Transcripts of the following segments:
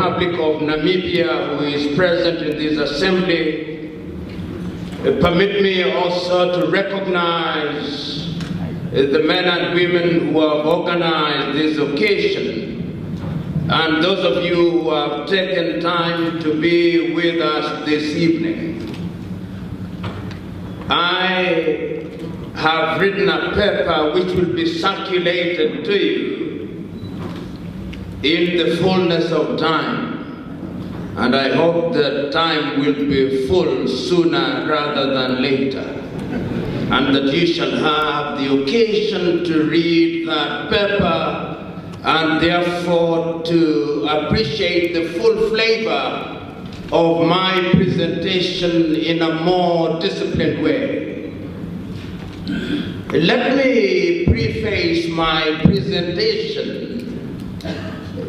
Republic of Namibia, who is present in this assembly. Permit me also to recognize the men and women who have organized this occasion, and those of you who have taken time to be with us this evening. I have written a paper which will be circulated to you in the fullness of time. And I hope that time will be full sooner rather than later, and that you shall have the occasion to read that paper and therefore to appreciate the full flavor of my presentation in a more disciplined way. Let me preface my presentation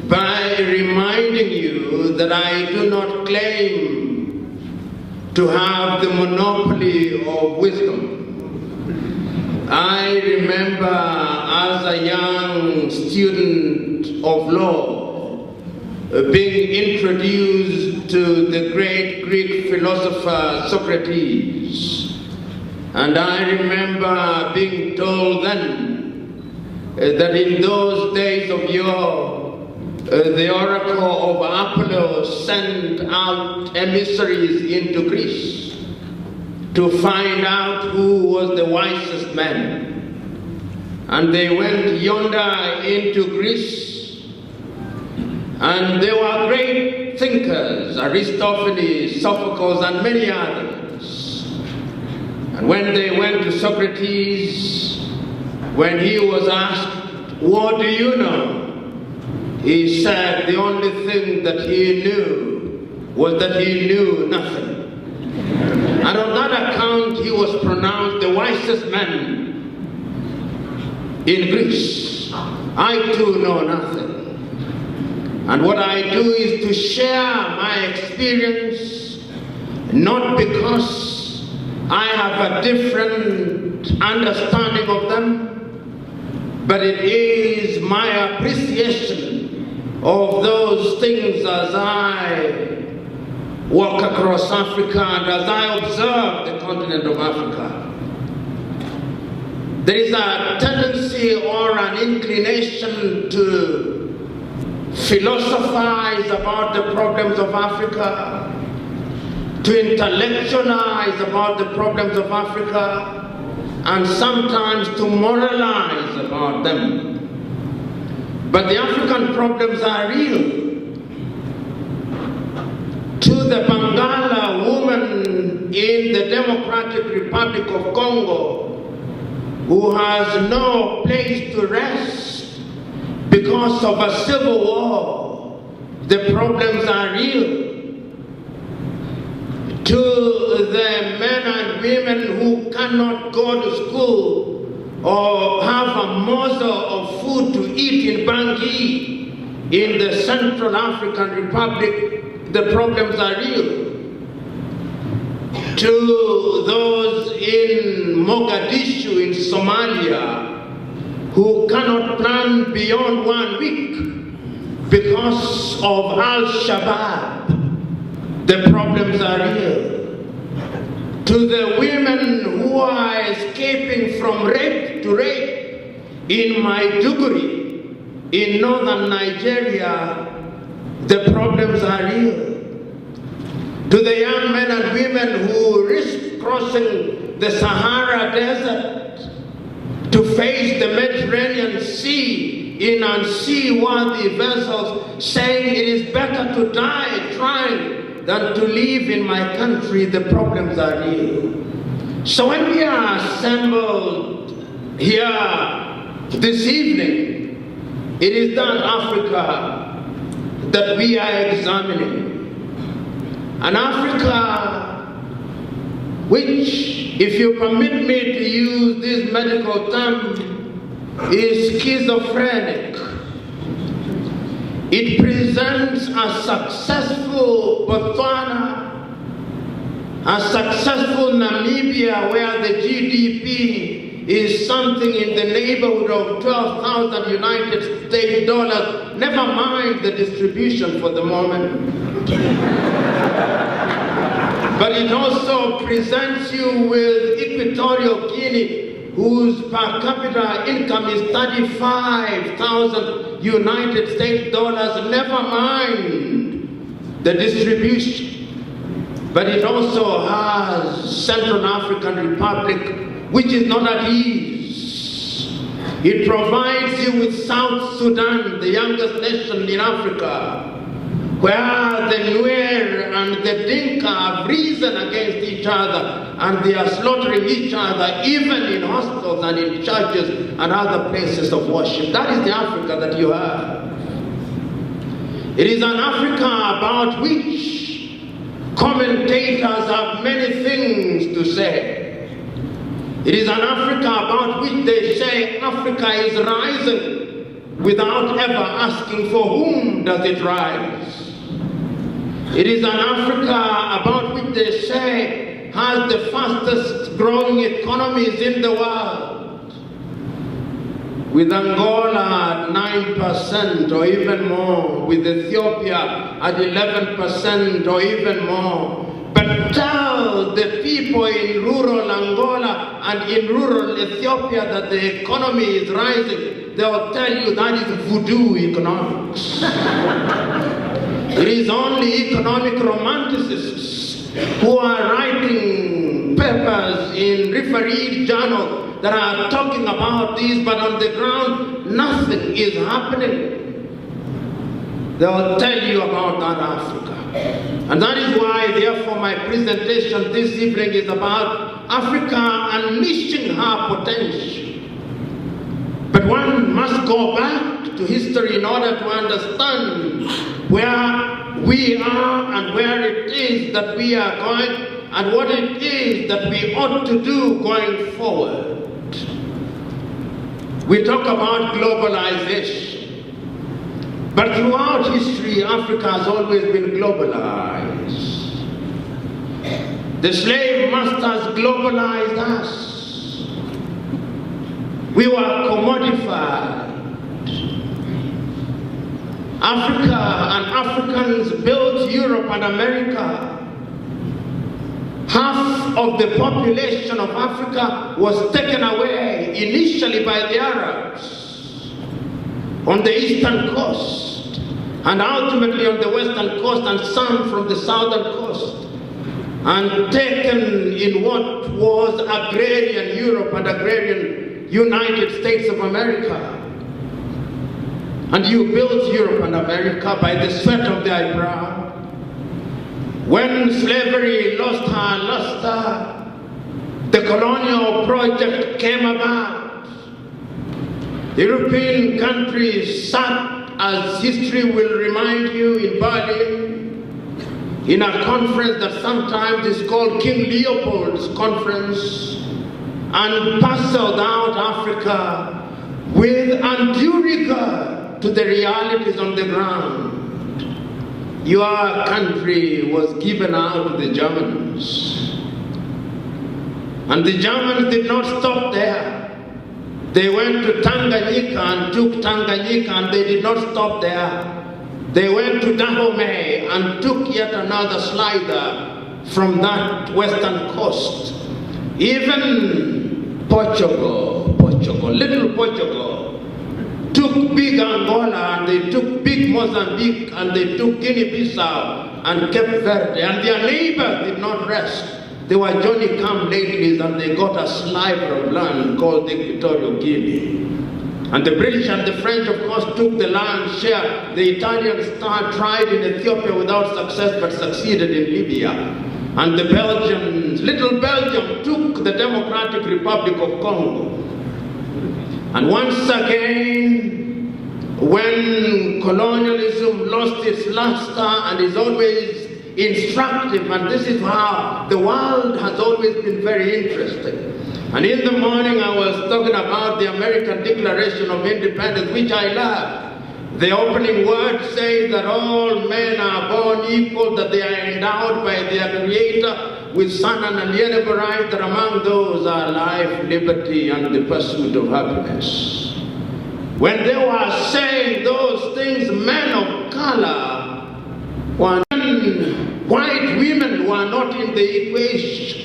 by reminding you that I do not claim to have the monopoly of wisdom. I remember as a young student of law being introduced to the great Greek philosopher Socrates, and I remember being told then that in those days of yore, the oracle of Apollo sent out emissaries into Greece to find out who was the wisest man. And they went yonder into Greece, and there were great thinkers, Aristophanes, Sophocles, and many others. And when they went to Socrates, when he was asked, "What do you know?" he said the only thing that he knew was that he knew nothing. And on that account, he was pronounced the wisest man in Greece. I too know nothing. And what I do is to share my experience, not because I have a different understanding of them, but it is my appreciation of those things as I walk across Africa and as I observe the continent of Africa. There is a tendency or an inclination to philosophize about the problems of Africa, to intellectualize about the problems of Africa, and sometimes to moralize about them. But the African problems are real. To the Bangala woman in the Democratic Republic of Congo, who has no place to rest because of a civil war, the problems are real. To the men and women who cannot go to school or have a morsel of food to eat in Bangui, in the Central African Republic, the problems are real. To those in Mogadishu, in Somalia, who cannot plan beyond 1 week because of Al-Shabaab, the problems are real. To the women who are escaping from rape to rape in Maiduguri, in northern Nigeria, the problems are real. To the young men and women who risk crossing the Sahara Desert to face the Mediterranean Sea in unseaworthy vessels, saying it is better to die trying than to live in my country, the problems are real. So when we are assembled here this evening, it is that Africa that we are examining. An Africa which, if you permit me to use this medical term, is schizophrenic. It presents a successful Botswana, a successful Namibia where the GDP is something in the neighborhood of 12,000 United States dollars. Never mind the distribution for the moment. But it also presents you with Equatorial Guinea, whose per capita income is 35,000 United States dollars. Never mind the distribution. But it also has Central African Republic, which is not at ease. It provides you with South Sudan, the youngest nation in Africa, where the Nuer and the Dinka have risen against each other, and they are slaughtering each other, even in hostels and in churches and other places of worship. That is the Africa that you have. It is an Africa about which commentators have many things to say. It is an Africa about which they say Africa is rising without ever asking for whom does it rise. It is an Africa about which they say has the fastest growing economies in the world, with Angola at 9% or even more, with Ethiopia at 11% or even more. But tell the people in rural Angola and in rural Ethiopia that the economy is rising, they'll tell you that is voodoo economics. It is only economic romanticists who are writing papers in refereed journals that are talking about this, but on the ground, nothing is happening. They'll tell you about that Africa. And that is why, therefore, my presentation this evening is about Africa unleashing her potential. But one must go back to history in order to understand where we are and where it is that we are going and what it is that we ought to do going forward. We talk about globalization. But throughout history, Africa has always been globalized. The slave masters globalized us. We were commodified. Africa and Africans built Europe and America. Half of the population of Africa was taken away initially by the Arabs on the eastern coast, and ultimately on the western coast, and some from the southern coast, and taken in what was agrarian Europe and agrarian United States of America. And you built Europe and America by the sweat of their brow. When slavery lost her luster, the colonial project came about. European countries sat, as history will remind you, in Berlin, in a conference that sometimes is called King Leopold's Conference, and parceled out Africa with undue regard to the realities on the ground. Your country was given out to the Germans. And the Germans did not stop there. They went to Tanganyika and took Tanganyika, and they did not stop there. They went to Dahomey and took yet another slider from that western coast. Even Portugal, little Portugal, took big Angola, and they took big Mozambique, and they took Guinea-Bissau and Cape Verde, and their neighbors did not rest. They were Johnny-come-latelys, and they got a sliver of land called Equatorial Guinea. And the British and the French, of course, took the lion's share. The Italians tried in Ethiopia without success, but succeeded in Libya. And the Belgians, little Belgium, took the Democratic Republic of Congo. And once again, when colonialism lost its luster, and is always instructive, and this is how the world has always been very interesting. And in the morning I was talking about the American Declaration of Independence, which I love. The opening words say that all men are born equal, that they are endowed by their Creator with son unalienable right, that among those are life, liberty, and the pursuit of happiness. When they were saying those things, men of color were white women were not in the equation.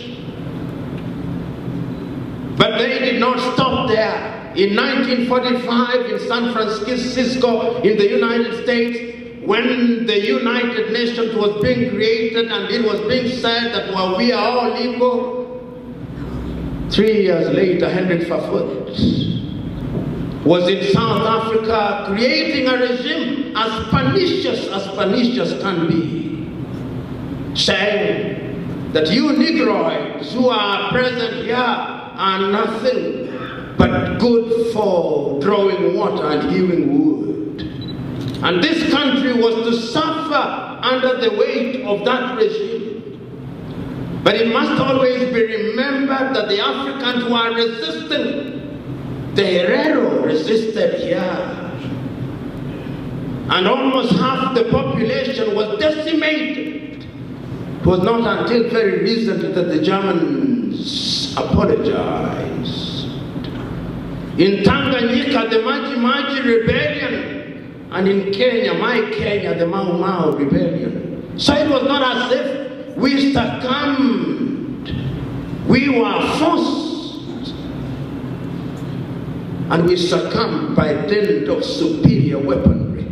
But they did not stop there. In 1945 in San Francisco in the United States, when the United Nations was being created and it was being said that well, we are all equal, 3 years later Henry Fafoot was in South Africa creating a regime as pernicious can be, saying that you Negroids who are present here are nothing but good for drawing water and hewing wood. And this country was to suffer under the weight of that regime. But it must always be remembered that the Africans who are resisting, the Herero resisted here. And almost half the population was decimated. It was not until very recently that the Germans apologized. In Tanganyika, the Maji rebellion, and in Kenya, my Kenya, the Mau Mau rebellion. So it was not as if we succumbed. We were forced. And we succumbed by dint of superior weaponry.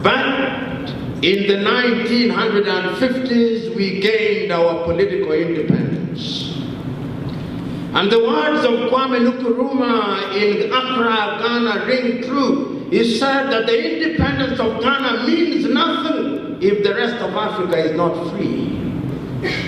But in the 1950s, we gained our political independence. And the words of Kwame Nkrumah in Accra, Ghana ring true. He said that the independence of Ghana means nothing if the rest of Africa is not free.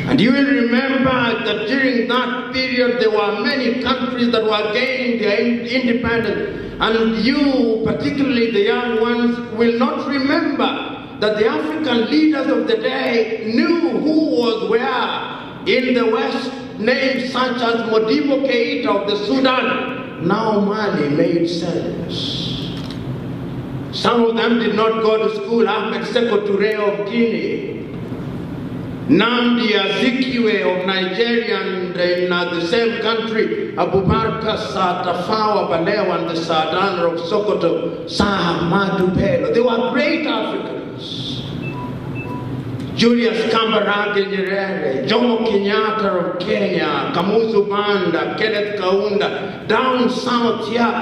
And you will remember that during that period there were many countries that were gaining their independence. And you, particularly the young ones, will not remember that the African leaders of the day knew who was where in the West. Names such as Modibo Keita of the Sudan, now Mali made sense. Some of them did not go to school. Ahmed Seko Toure of Guinea, Namdi Azikiwe of Nigeria, and in the same country, Abubakar Tafawa Balewa and the Sardana of Sokoto, Sahamadu Bello. They were great Africans. Julius Kambarage Nyerere, Jomo Kenyatta of Kenya, Kamuzu Banda, Kenneth Kaunda, down south here,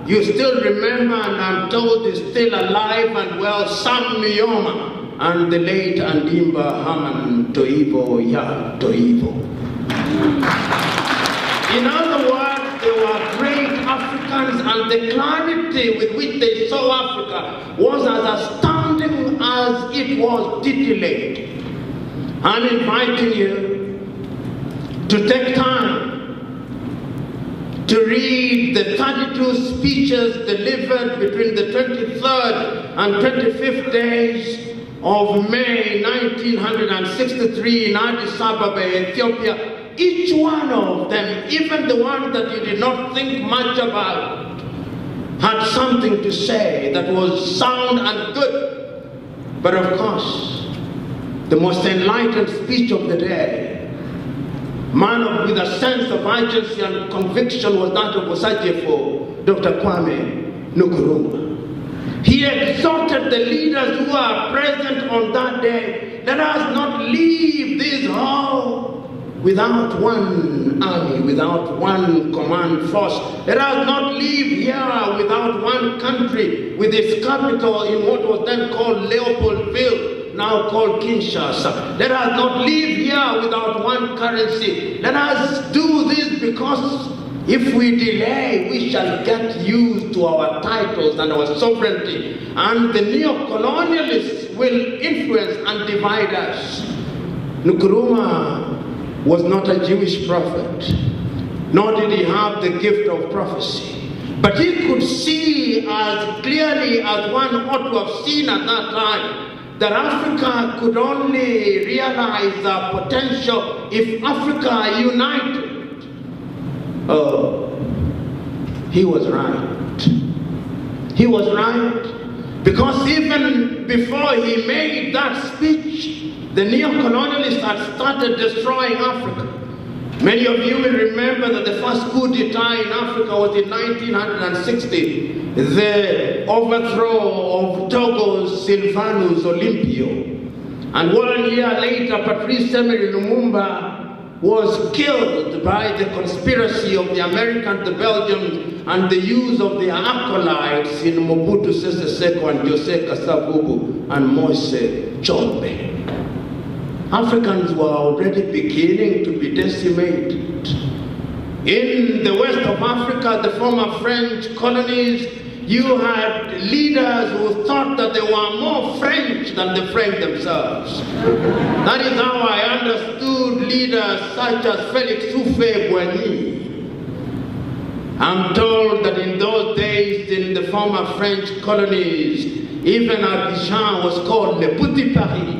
you still remember, and I'm told is still alive and well, Sam Nujoma, and the late Andimba Haman Toivo Ya Toivo. In other words, they were great Africans, and the clarity with which they saw Africa was as astounding as it was titillating. I'm inviting you to take time to read the 32 speeches delivered between the 23rd and 25th days of May 1963 in Addis Ababa, Ethiopia. Each one of them, even the one that you did not think much about, had something to say that was sound and good. But of course, the most enlightened speech of the day, man with a sense of urgency and conviction, was that of Osajefo, Dr. Kwame Nkrumah. He exhorted the leaders who are present on that day, let us not leave this hall without one army, without one command force. Let us not leave here without one country with its capital in what was then called Leopoldville, now called Kinshasa. Let us not leave here without one currency. Let us do this because if we delay, we shall get used to our titles and our sovereignty, and the neo-colonialists will influence and divide us. Nkrumah was not a Jewish prophet, nor did he have the gift of prophecy. But he could see as clearly as one ought to have seen at that time that Africa could only realize their potential if Africa united. Oh, he was right. He was right. Because even before he made that speech, the neo-colonialists had started destroying Africa. Many of you will remember that the first coup d'etat in Africa was in 1960, the overthrow of Togo's Sylvanus Olympio. And 1 year later, Patrice Emery Lumumba was killed by the conspiracy of the Americans, the Belgians, and the use of their acolytes in Mobutu Sese Seko and Jose Kasavubu and Moise Chombe. Africans were already beginning to be decimated. In the west of Africa, the former French colonies, you had leaders who thought that they were more French than the French themselves. That is how I understood leaders such as Felix Houphouët-Boigny. I'm told that in those days, in the former French colonies, even Abidjan was called Le Petit Paris,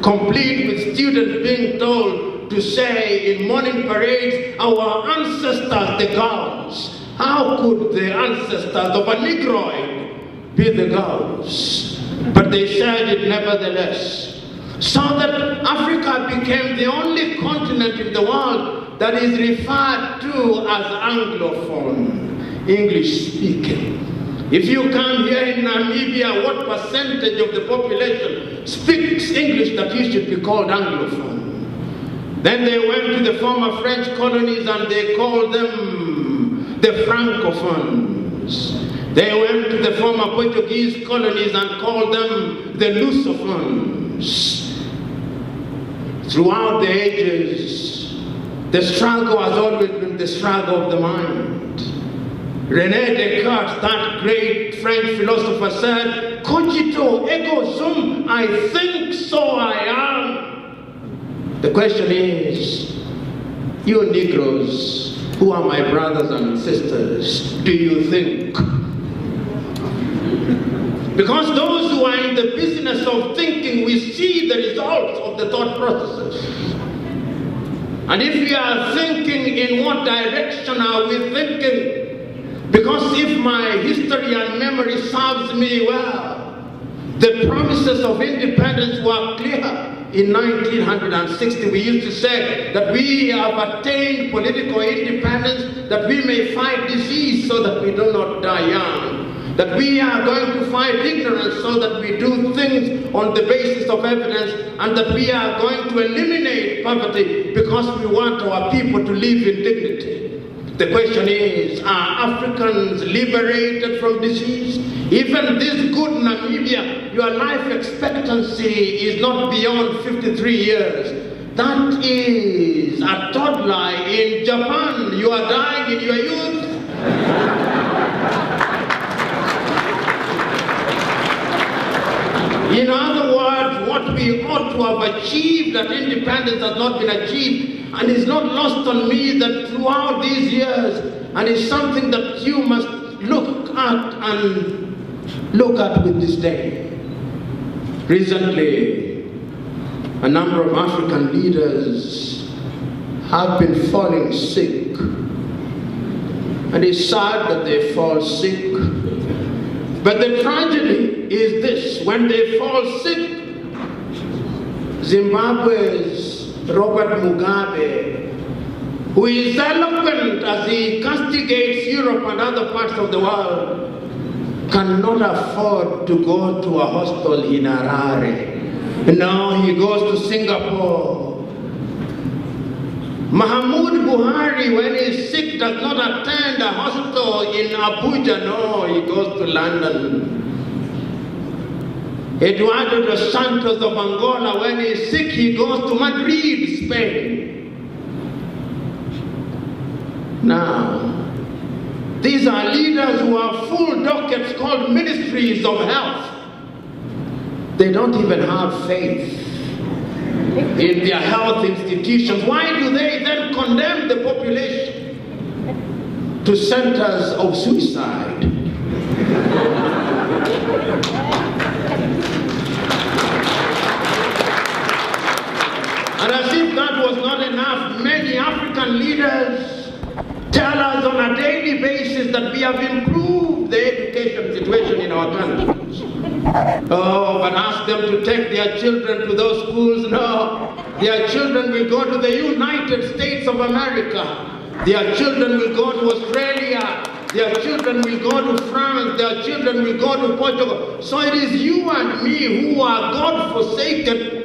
complete with students being told to say in morning parades, our ancestors, the Gauls. How could the ancestors of a Negroid be the Gauls? But they said it nevertheless. So that Africa became the only continent in the world that is referred to as Anglophone, English speaking. If you come here in Namibia, what percentage of the population speaks English that you should be called Anglophone? Then they went to the former French colonies and they called them the Francophones. They went to the former Portuguese colonies and called them the Lusophones. Throughout the ages, the struggle has always been the struggle of the mind. René Descartes, that great French philosopher, said, "Cogito ergo sum," I think, so I am. The question is, you Negroes, who are my brothers and sisters, do you think? Because those who are in the business of thinking, we see the results of the thought processes. And if we are thinking, in what direction are we thinking? Because if my history and memory serves me well, the promises of independence were clear. In 1960, we used to say that we have attained political independence, that we may fight disease so that we do not die young. That we are going to fight ignorance so that we do things on the basis of evidence, and that we are going to eliminate poverty because we want our people to live in dignity. The question is, are Africans liberated from disease? Even this good Namibia, your life expectancy is not beyond 53 years. That is a toddler in Japan. You are dying in your youth. In other words, what we ought to have achieved at independence has not been achieved. And it's not lost on me that throughout these years, and it's something that you must look at with disdain. Recently, a number of African leaders have been falling sick. And it's sad that they fall sick. But the tragedy is this: when they fall sick, Zimbabwe's Robert Mugabe, who is eloquent as he castigates Europe and other parts of the world, cannot afford to go to a hostel in Harare. No, he goes to Singapore. Mahmoud Buhari, when he's sick, does not attend a hostel in Abuja. No, he goes to London. Eduardo dos Santos of Angola, when he's sick, he goes to Madrid, Spain. Now, these are leaders who have full dockets called ministries of health. They don't even have faith in their health institutions. Why do they then condemn the population to centers of suicide? And as if that was not enough, many African leaders tell us on a daily basis that we have improved the education situation in our country. Oh, but ask them to take their children to those schools. No, their children will go to the United States of America. Their children will go to Australia. Their children will go to France. Their children will go to Portugal. So it is you and me who are God-forsaken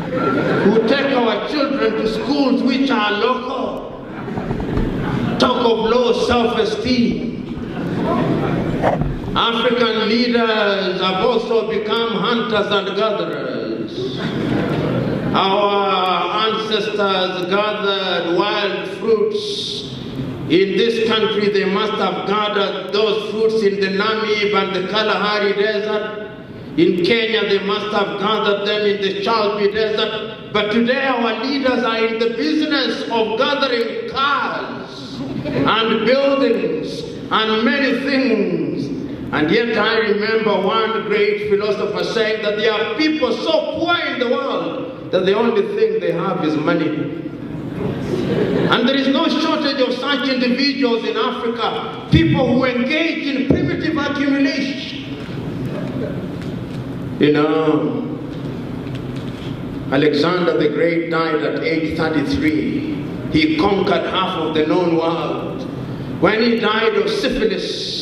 who take our children to schools which are local. Talk of low self-esteem. African leaders have also become hunters and gatherers. Our ancestors gathered wild fruits. In this country, they must have gathered those fruits in the Namib and the Kalahari Desert. In Kenya, they must have gathered them in the Chalbi Desert. But today, our leaders are in the business of gathering cars and buildings and many things. And yet I remember one great philosopher saying that there are people so poor in the world that the only thing they have is money. And there is no shortage of such individuals in Africa, people who engage in primitive accumulation. You know, Alexander the Great died at age 33. He conquered half of the known world. When he died of syphilis,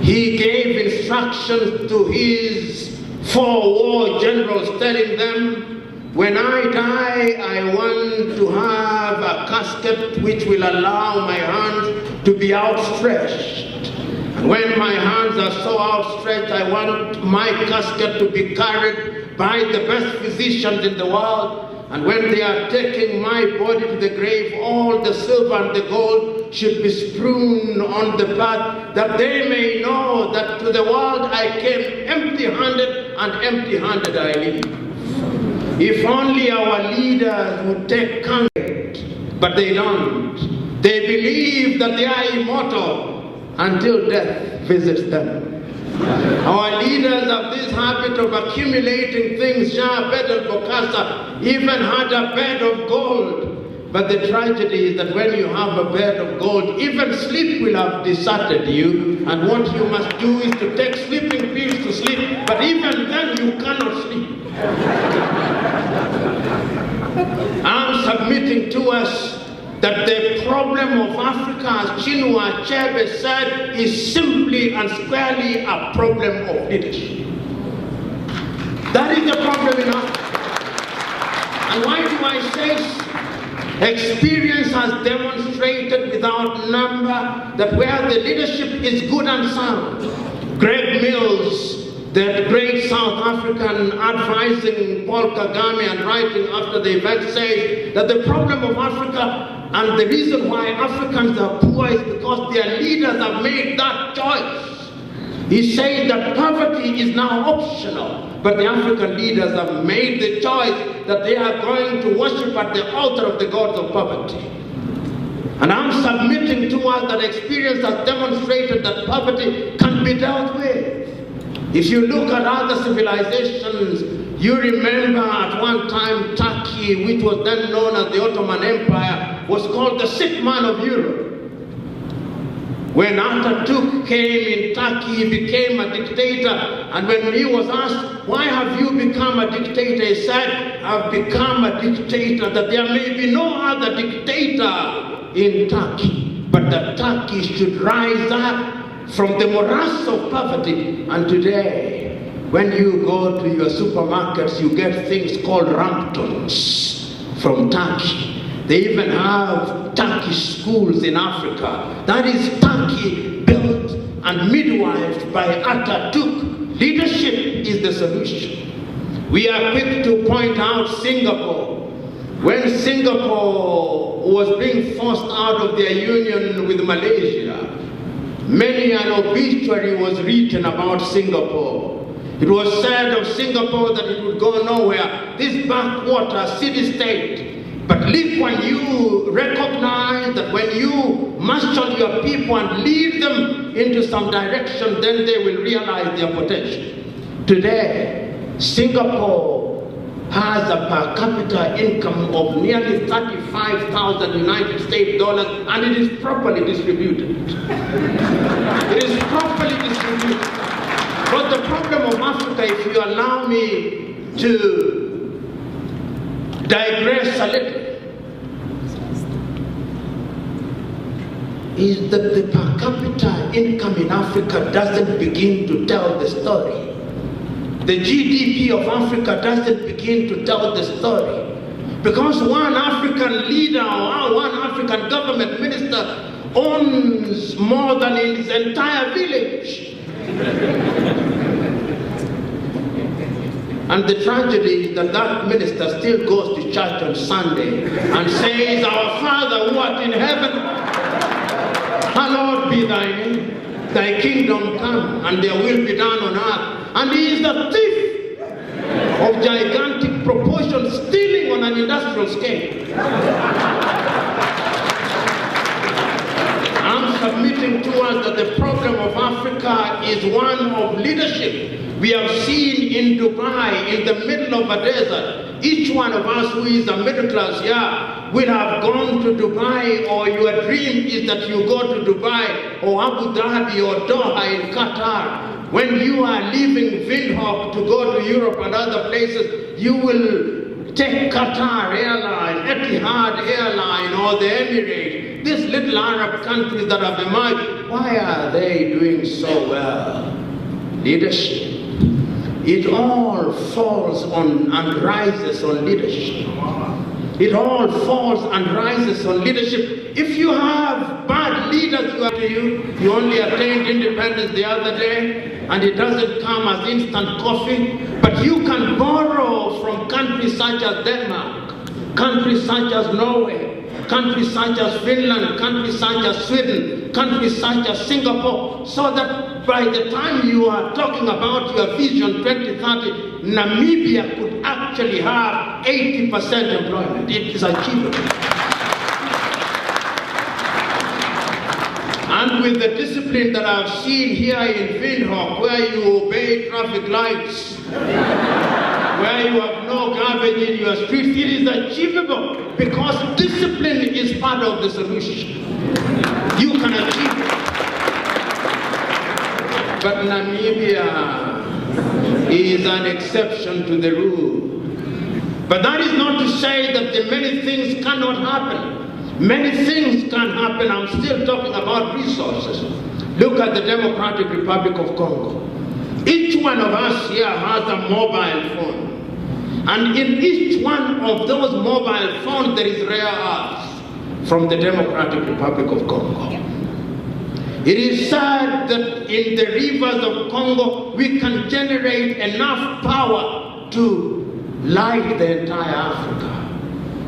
he gave instructions to his 4 war generals, telling them, when I die, I want to have a casket which will allow my hands to be outstretched. And when my hands are so outstretched, I want my casket to be carried by the best physicians in the world. And when they are taking my body to the grave, all the silver and the gold should be strewn on the path, that they may know that to the world I came empty-handed, and empty-handed I leave. If only our leaders would take courage, but they don't. They believe that they are immortal until death visits them. Our leaders have this habit of accumulating things. Shah Bedel Bokassa even had a bed of gold. But the tragedy is that when you have a bed of gold, even sleep will have deserted you. And what you must do is to take sleeping pills to sleep. But even then you cannot sleep. I'm submitting to us that the problem of Africa, as Chinua Achebe said, is simply and squarely a problem of leadership. That is the problem in Africa. And why do I say so? Experience has demonstrated without number that where the leadership is good and sound. Greg Mills, the great South African, advising Paul Kagame and writing after the event, says that the problem of Africa and the reason why Africans are poor is because their leaders have made that choice. He says that poverty is now optional, but the African leaders have made the choice that they are going to worship at the altar of the gods of poverty. And I'm submitting to us that experience has demonstrated that poverty can be dealt with. If you look at other civilizations, you remember at one time Turkey, which was then known as the Ottoman Empire, was called the sick man of Europe. When Atatürk came in Turkey, he became a dictator. And when he was asked, why have you become a dictator? He said, I've become a dictator that there may be no other dictator in Turkey, but that Turkey should rise up from the morass of poverty. And today, when you go to your supermarkets, you get things called Ramptons from Turkey. They even have Turkish schools in Africa. That is Turkey built and midwifed by Atatürk. Leadership is the solution. We are quick to point out Singapore. When Singapore was being forced out of their union with Malaysia, many an obituary was written about Singapore. It was said of Singapore that it would go nowhere. This backwater city-state. But live when you recognize that when you marshal your people and lead them into some direction, then they will realize their potential. Today, Singapore has a per capita income of nearly 35,000 United States dollars, and it is properly distributed. It is properly distributed. But the problem of Africa, if you allow me to digress a little, is that the per capita income in Africa doesn't begin to tell the story. The GDP of Africa doesn't begin to tell the story. Because one African leader or one African government minister owns more than his entire village. And the tragedy is that that minister still goes to church on Sunday and says, "Our Father who art in heaven, hallowed be thy name, thy kingdom come, and their will be done on earth." And he is the thief of gigantic proportions, stealing on an industrial scale. I'm submitting to us that the problem of Africa is one of leadership. We have seen in Dubai, in the middle of a desert, each one of us who is a middle class here will have gone to Dubai, or your dream is that you go to Dubai or Abu Dhabi or Doha in Qatar. When you are leaving Windhoek to go to Europe and other places, you will take Qatar Airline, Etihad Airline, or the Emirates. These little Arab countries that have emerged, why are they doing so well? Leadership. It all falls on and rises on leadership. It all falls and rises on leadership. If you have bad leaders you only attained independence the other day, and it doesn't come as instant coffee, but you can borrow from countries such as Denmark, countries such as Norway, countries such as Finland, countries such as Sweden, countries such as Singapore, so that by the time you are talking about your vision 2030, Namibia could actually have 80% employment. It is achievable. And with the discipline that I've seen here in Windhoek, where you obey traffic lights, where you have no garbage in your streets, it is achievable because discipline is part of the solution. You can achieve it. But Namibia is an exception to the rule. But that is not to say that the many things cannot happen. Many things can happen. I'm still talking about resources. Look at the Democratic Republic of Congo. Each one of us here has a mobile phone. And in each one of those mobile phones there is rare earth from the Democratic Republic of Congo. It is sad that in the rivers of Congo we can generate enough power to light the entire Africa.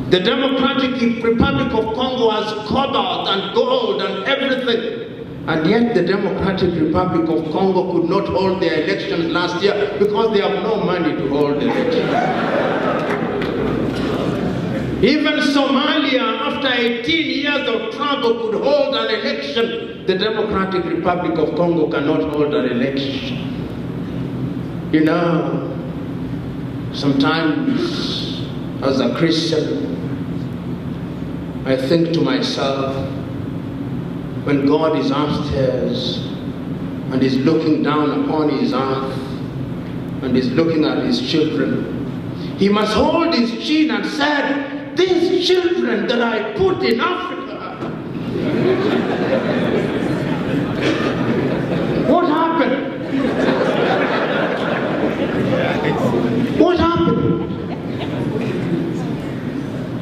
The Democratic Republic of Congo has cobalt and gold and everything. And yet the Democratic Republic of Congo could not hold their elections last year because they have no money to hold elections. Even Somalia, after 18 years of trouble, could hold an election. The Democratic Republic of Congo cannot hold an election. You know, sometimes as a Christian, I think to myself, when God is upstairs and is looking down upon his earth and is looking at his children, he must hold his chin and say, these children that I put in Africa, what happened? What happened?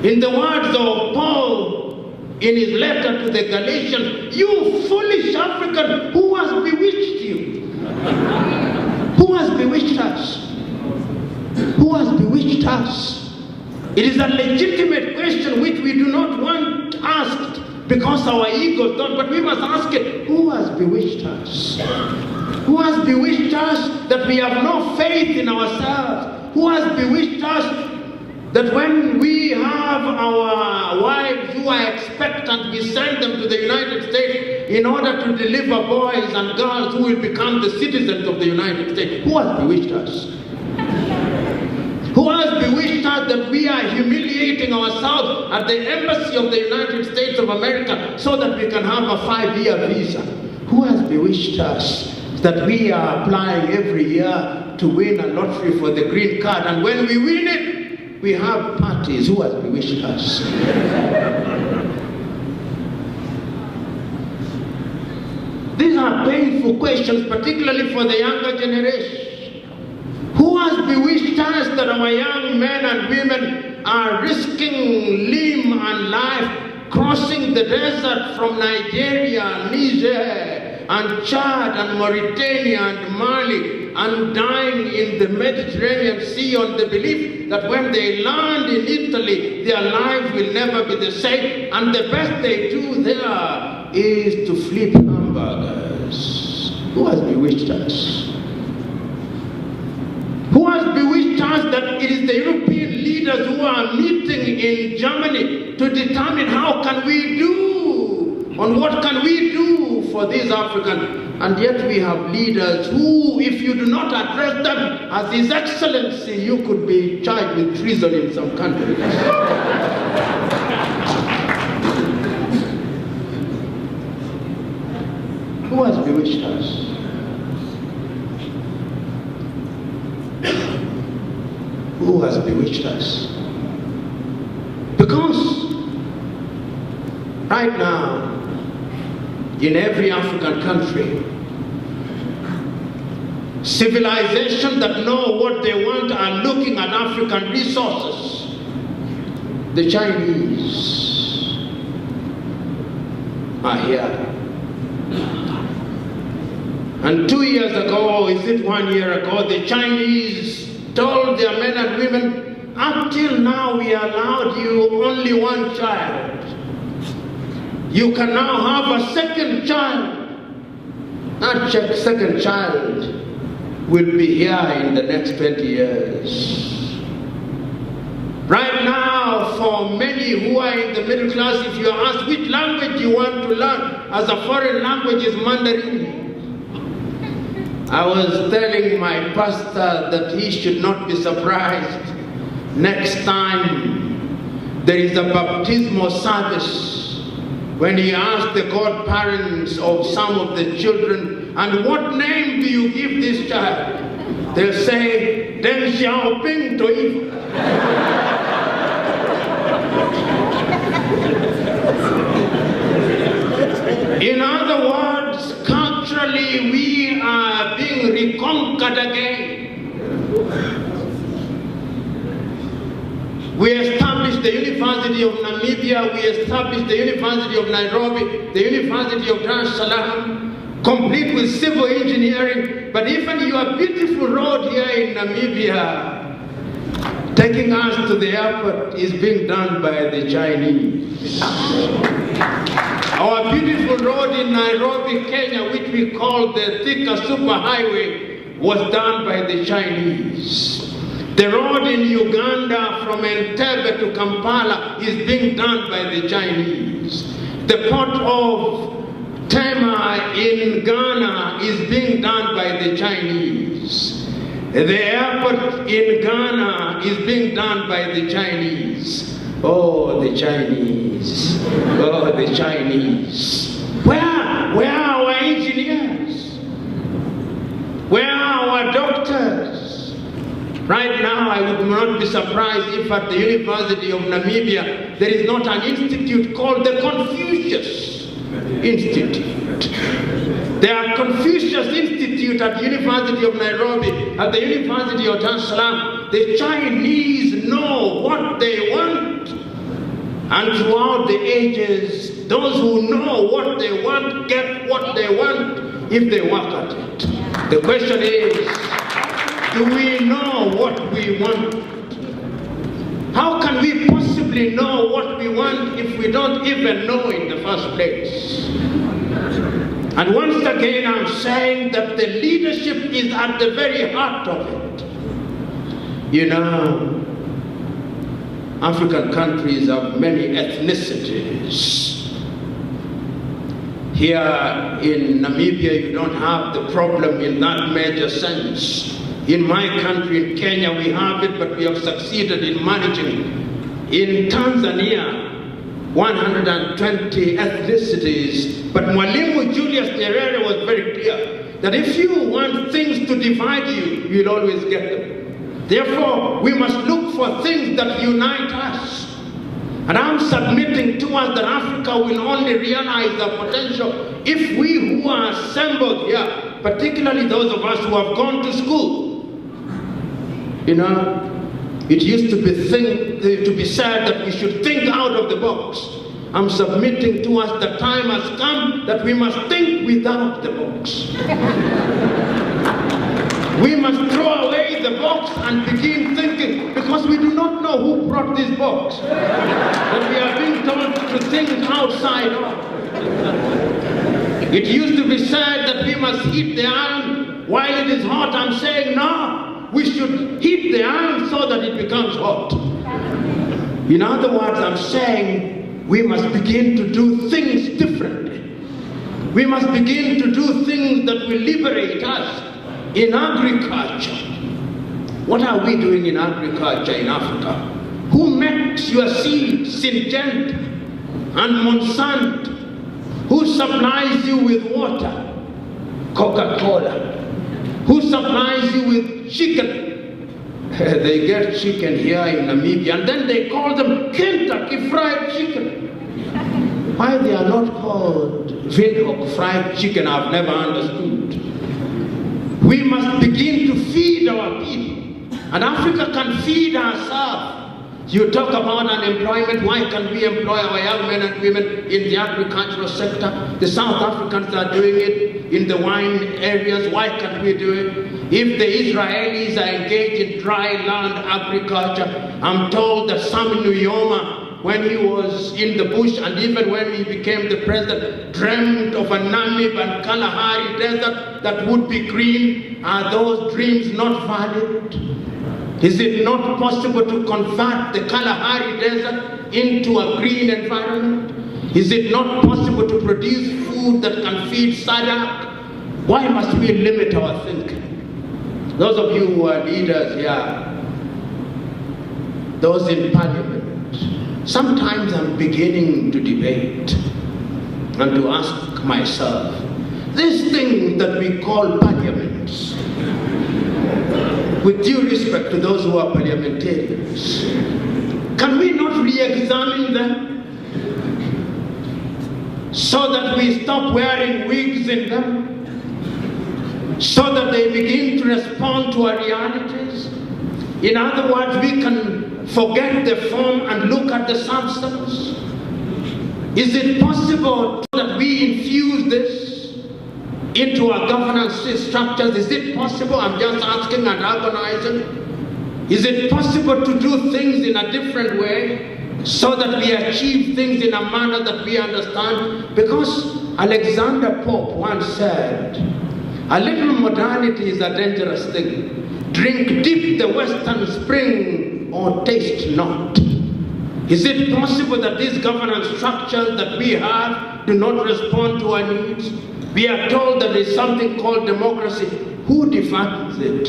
In the words of Paul in his letter to the Galatians, you foolish African, who has bewitched you? Who has bewitched us? Who has bewitched us? It is a legitimate question which we do not want asked because our egos don't, but we must ask it, who has bewitched us? Who has bewitched us that we have no faith in ourselves? Who has bewitched us that when we have our wives who are expectant, we send them to the United States in order to deliver boys and girls who will become the citizens of the United States? Who has bewitched us? Who has bewitched us that we are humiliating ourselves at the embassy of the United States of America so that we can have a 5-year visa? Who has bewitched us that we are applying every year to win a lottery for the green card, and when we win it, we have parties. Who has bewitched us? These are painful questions, particularly for the younger generation. Who has bewitched us that our young men and women are risking limb and life, crossing the desert from Nigeria, Niger, and Chad, and Mauritania, and Mali, and dying in the Mediterranean Sea on the belief that when they land in Italy, their lives will never be the same, and the best they do there is to flip hamburgers. Who has bewitched us? Who has bewitched us that it is the European leaders who are meeting in Germany to determine how can we do, on what can we do for these Africans? And yet we have leaders who, if you do not address them as His Excellency, you could be charged with treason in some countries. Who has bewitched us? Who has bewitched us? Because right now, in every African country, civilizations that know what they want are looking at African resources. The Chinese are here. And 2 years ago, is it 1 year ago, the Chinese told their men and women, up till now we allowed you only one child. You can now have a second child. That second child will be here in the next 20 years. Right now, for many who are in the middle class, if you are asked which language you want to learn as a foreign language, is Mandarin. I was telling my pastor that he should not be surprised next time there is a baptismal service when he asked the godparents of some of the children, and what name do you give this child? They'll say, Deng Xiaoping Toiv. In other words, culturally we are being reconquered again. We established the University of Namibia, we established the University of Nairobi, the University of Dar es Salaam, complete with civil engineering, but even your beautiful road here in Namibia, taking us to the airport, is being done by the Chinese. Our beautiful road in Nairobi, Kenya, which we call the Thika Superhighway, was done by the Chinese. The road in Uganda from Entebbe to Kampala is being done by the Chinese. The port of Tema in Ghana is being done by the Chinese. The airport in Ghana is being done by the Chinese. Oh, the Chinese. Oh, the Chinese. Where are our engineers? Where are our doctors? Right now, I would not be surprised if at the University of Namibia there is not an institute called the Confucius Institute. There are Confucius Institute at the University of Nairobi, at the University of Dar es Salaam. The Chinese know what they want. And throughout the ages, those who know what they want get what they want if they work at it. The question is, do we know what we want? How can we possibly know what we want if we don't even know in the first place? And once again, I'm saying that the leadership is at the very heart of it. You know, African countries have many ethnicities. Here in Namibia, you don't have the problem in that major sense. In my country, in Kenya, we have it, but we have succeeded in managing. In Tanzania, 120 ethnicities, but Mwalimu Julius Nyerere was very clear that if you want things to divide you, you'll always get them. Therefore, we must look for things that unite us. And I'm submitting to us that Africa will only realize the potential if we who are assembled here, particularly those of us who have gone to school. You know, it used to be said that we should think out of the box. I'm submitting to us the time has come that we must think without the box. We must throw away the box and begin thinking, because we do not know who brought this box. But we are being told to think outside of. It used to be said that we must heat the iron while it is hot. I'm saying no, we should heat the iron so that it becomes hot. In other words, I'm saying we must begin to do things differently. We must begin to do things that will liberate us. In agriculture, what are we doing in agriculture in Africa? Who makes your seeds, Syngenta and Monsanto? Who supplies you with water? Coca-Cola. Who supplies you with chicken? They get chicken here in Namibia, and then they call them Kentucky Fried Chicken. Why they are not called Windhoek Fried Chicken, I've never understood. We must begin to feed our people, and Africa can feed herself. You talk about unemployment. Why can't we employ our young men and women in the agricultural sector? The South Africans are doing it in the wine areas. Why can't we do it? If the Israelis are engaged in dry land agriculture, I'm told that Sam Nujoma, when he was in the bush and even when he became the president, dreamt of a Namib and Kalahari desert that would be green. Are those dreams not valid? Is it not possible to convert the Kalahari desert into a green environment? Is it not possible to produce food that can feed SADC? Why must we limit our thinking? Those of you who are leaders here, those in parliament, sometimes I'm beginning to debate and to ask myself, this thing that we call parliaments, with due respect to those who are parliamentarians, can we not re-examine them so that we stop wearing wigs in them, so that they begin to respond to our realities? In other words, we can forget the form and look at the substance. Is it possible that we infuse this into our governance structures? Is it possible? I'm just asking and agonizing. Is it possible to do things in a different way so that we achieve things in a manner that we understand? Because Alexander Pope once said, a little modernity is a dangerous thing. Drink deep the western spring or taste not. Is it possible that these governance structures that we have do not respond to our needs? We are told that there is something called democracy. Who defines it?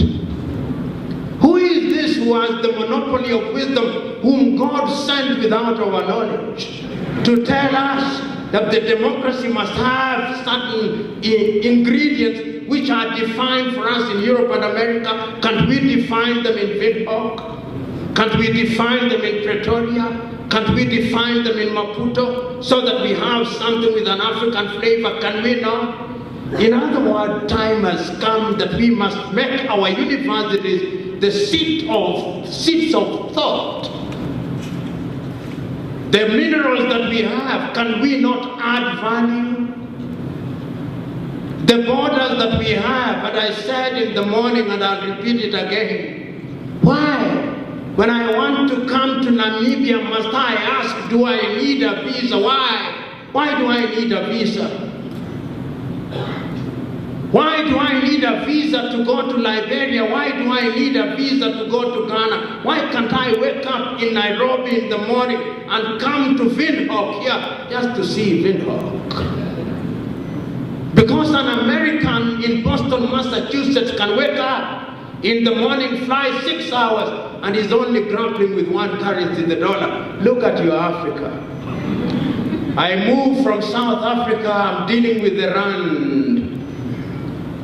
Who is this who has the monopoly of wisdom, whom God sent without our knowledge, to tell us that the democracy must have certain ingredients which are defined for us in Europe and America? Can't we define them in Windhoek? Can't we define them in Pretoria? Can't we define them in Maputo so that we have something with an African flavor? Can we not? In other words, time has come that we must make our universities the seats of thought. The minerals that we have, can we not add value? The borders that we have, and I said in the morning and I'll repeat it again, why? When I want to come to Namibia, must I ask, do I need a visa? Why? Why do I need a visa? Why do I need a visa to go to Liberia? Why do I need a visa to go to Ghana? Why can't I wake up in Nairobi in the morning and come to Windhoek here just to see Windhoek? Because an American in Boston, Massachusetts can wake up in the morning, fly 6 hours, and is only grappling with one currency, the dollar. Look at your Africa. I moved from South Africa, I'm dealing with the rand.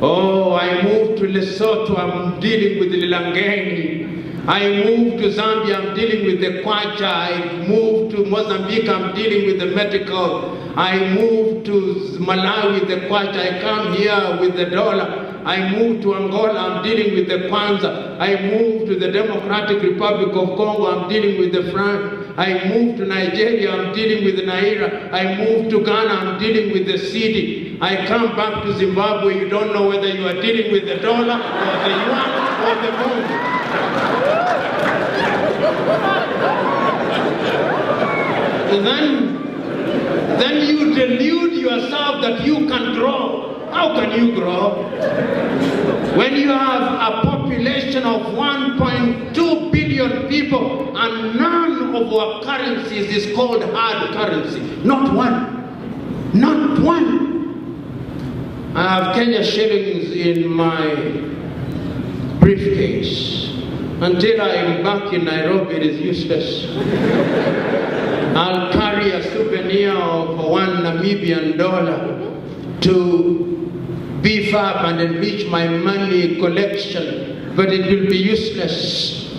Oh, I moved to Lesotho, I'm dealing with the Lilangeni. I moved to Zambia, I'm dealing with the Kwacha. I moved to Mozambique, I'm dealing with the medical. I moved to Malawi, the Kwacha. I come here with the dollar. I moved to Angola, I'm dealing with the Kwanza. I moved to the Democratic Republic of Congo, I'm dealing with the franc. I moved to Nigeria, I'm dealing with the Naira. I moved to Ghana, I'm dealing with the cedi. I come back to Zimbabwe, you don't know whether you are dealing with the dollar or the yuan or the pound. Then you delude yourself that you can grow. How can you grow? When you have a population of 1.2 billion people and none of our currencies is called hard currency. Not one. Not one. I have Kenya shillings in my briefcase. Until I am back in Nairobi, it is useless. I'll carry a souvenir of $1 Namibian to beef up and enrich my money collection, but it will be useless.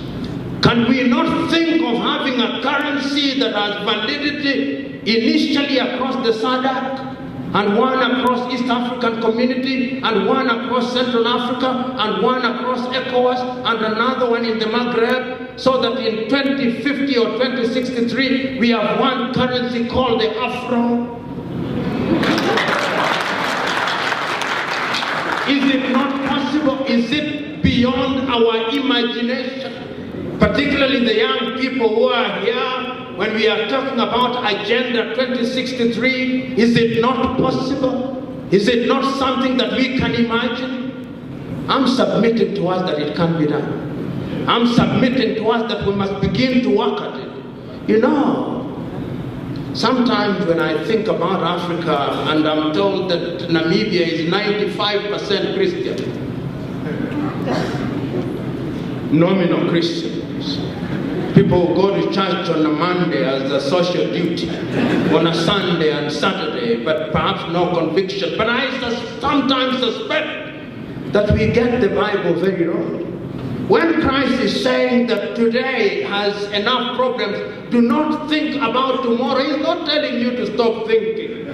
Can we not think of having a currency that has validity initially across the SADC, and one across East African Community, and one across Central Africa, and one across ECOWAS, and another one in the Maghreb, so that in 2050 or 2063, we have one currency called the Afro? Is it not possible? Is it beyond our imagination? Particularly the young people who are here, when we are talking about Agenda 2063, is it not possible? Is it not something that we can imagine? I'm submitting to us that it can be done. I'm submitting to us that we must begin to work at it. You know, sometimes when I think about Africa and I'm told that Namibia is 95% Christian, nominal Christians. People go to church on a Monday as a social duty, on a Sunday and Saturday, but perhaps no conviction. But I sometimes suspect that we get the Bible very wrong. When Christ is saying that today has enough problems, do not think about tomorrow, he's not telling you to stop thinking.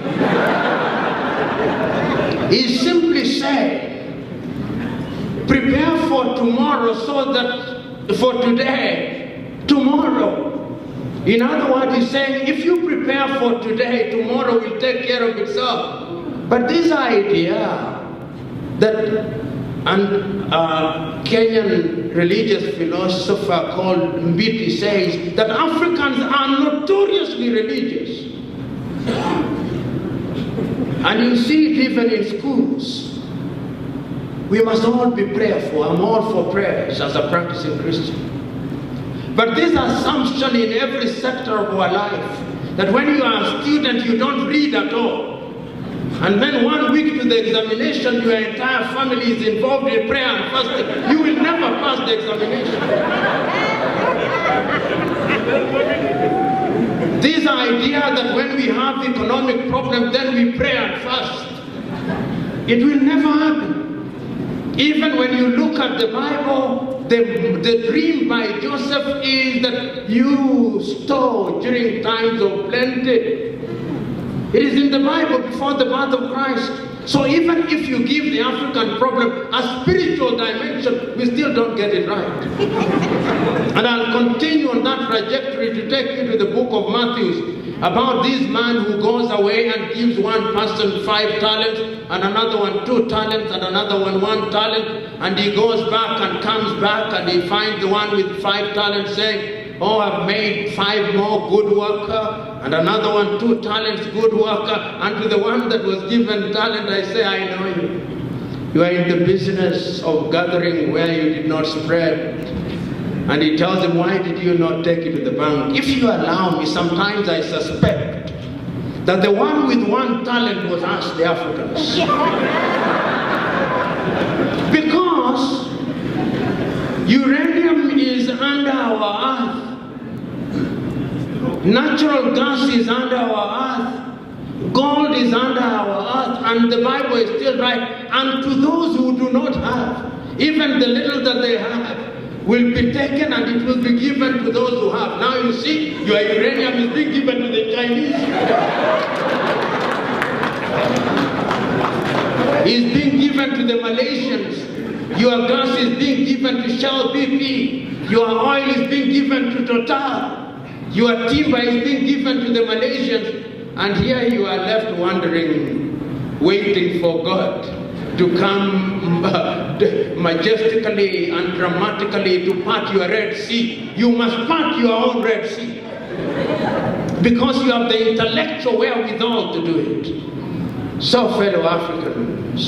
He's simply saying, prepare for tomorrow so that for today, tomorrow. In other words, he's saying, if you prepare for today, tomorrow will take care of itself. But this idea that Kenyan religious philosopher called Mbiti says that Africans are notoriously religious. And you see it even in schools. We must all be prayerful. I'm all for prayers as a practicing Christian. But this assumption in every sector of our life, that when you are a student, you don't read at all. And then 1 week to the examination, your entire family is involved in prayer and fasting. You will never pass the examination. This idea that when we have economic problems, then we pray and fast. It will never happen. Even when you look at the Bible, the dream by Joseph is that you store during times of plenty. It is in the Bible before the birth of Christ. So even if you give the African problem a spiritual dimension, we still don't get it right. And I'll continue on that trajectory to take you to the book of Matthew, about this man who goes away and gives one person 5 talents, and another one 2 talents, and another one 1 talent, and he goes back and comes back and he finds the one with 5 talents saying, oh, I've made 5 more, good worker, and another one 2 talents, good worker, and to the one that was given talent I say, I know you. You are in the business of gathering where you did not spread. And he tells him, why did you not take it to the bank? If you allow me, sometimes I suspect that the one with 1 talent was us, the Africans. Because uranium is under our earth. Natural gas is under our earth. Gold is under our earth. and the Bible is still right. And to those who do not have, even the little that they have will be taken and it will be given to those who have. Now you see, your uranium is being given to the Chinese. It's being given to the Malaysians. Your gas is being given to Shell BP. Your oil is being given to Total. Your timber is being given to the Malaysians. And here you are left wandering, waiting for God to come majestically and dramatically to part your Red Sea. You must part your own Red Sea. Because you have the intellectual wherewithal to do it. So, fellow Africans,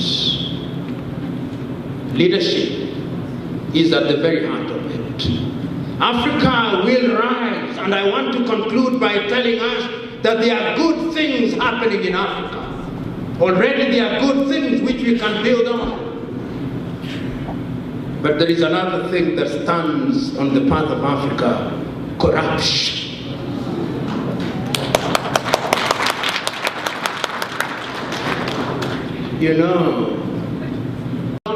leadership is at the very heart of it. Africa will rise, and I want to conclude by telling us that there are good things happening in Africa. Already there are good things which we can build on. But there is another thing that stands on the path of Africa: corruption. You know,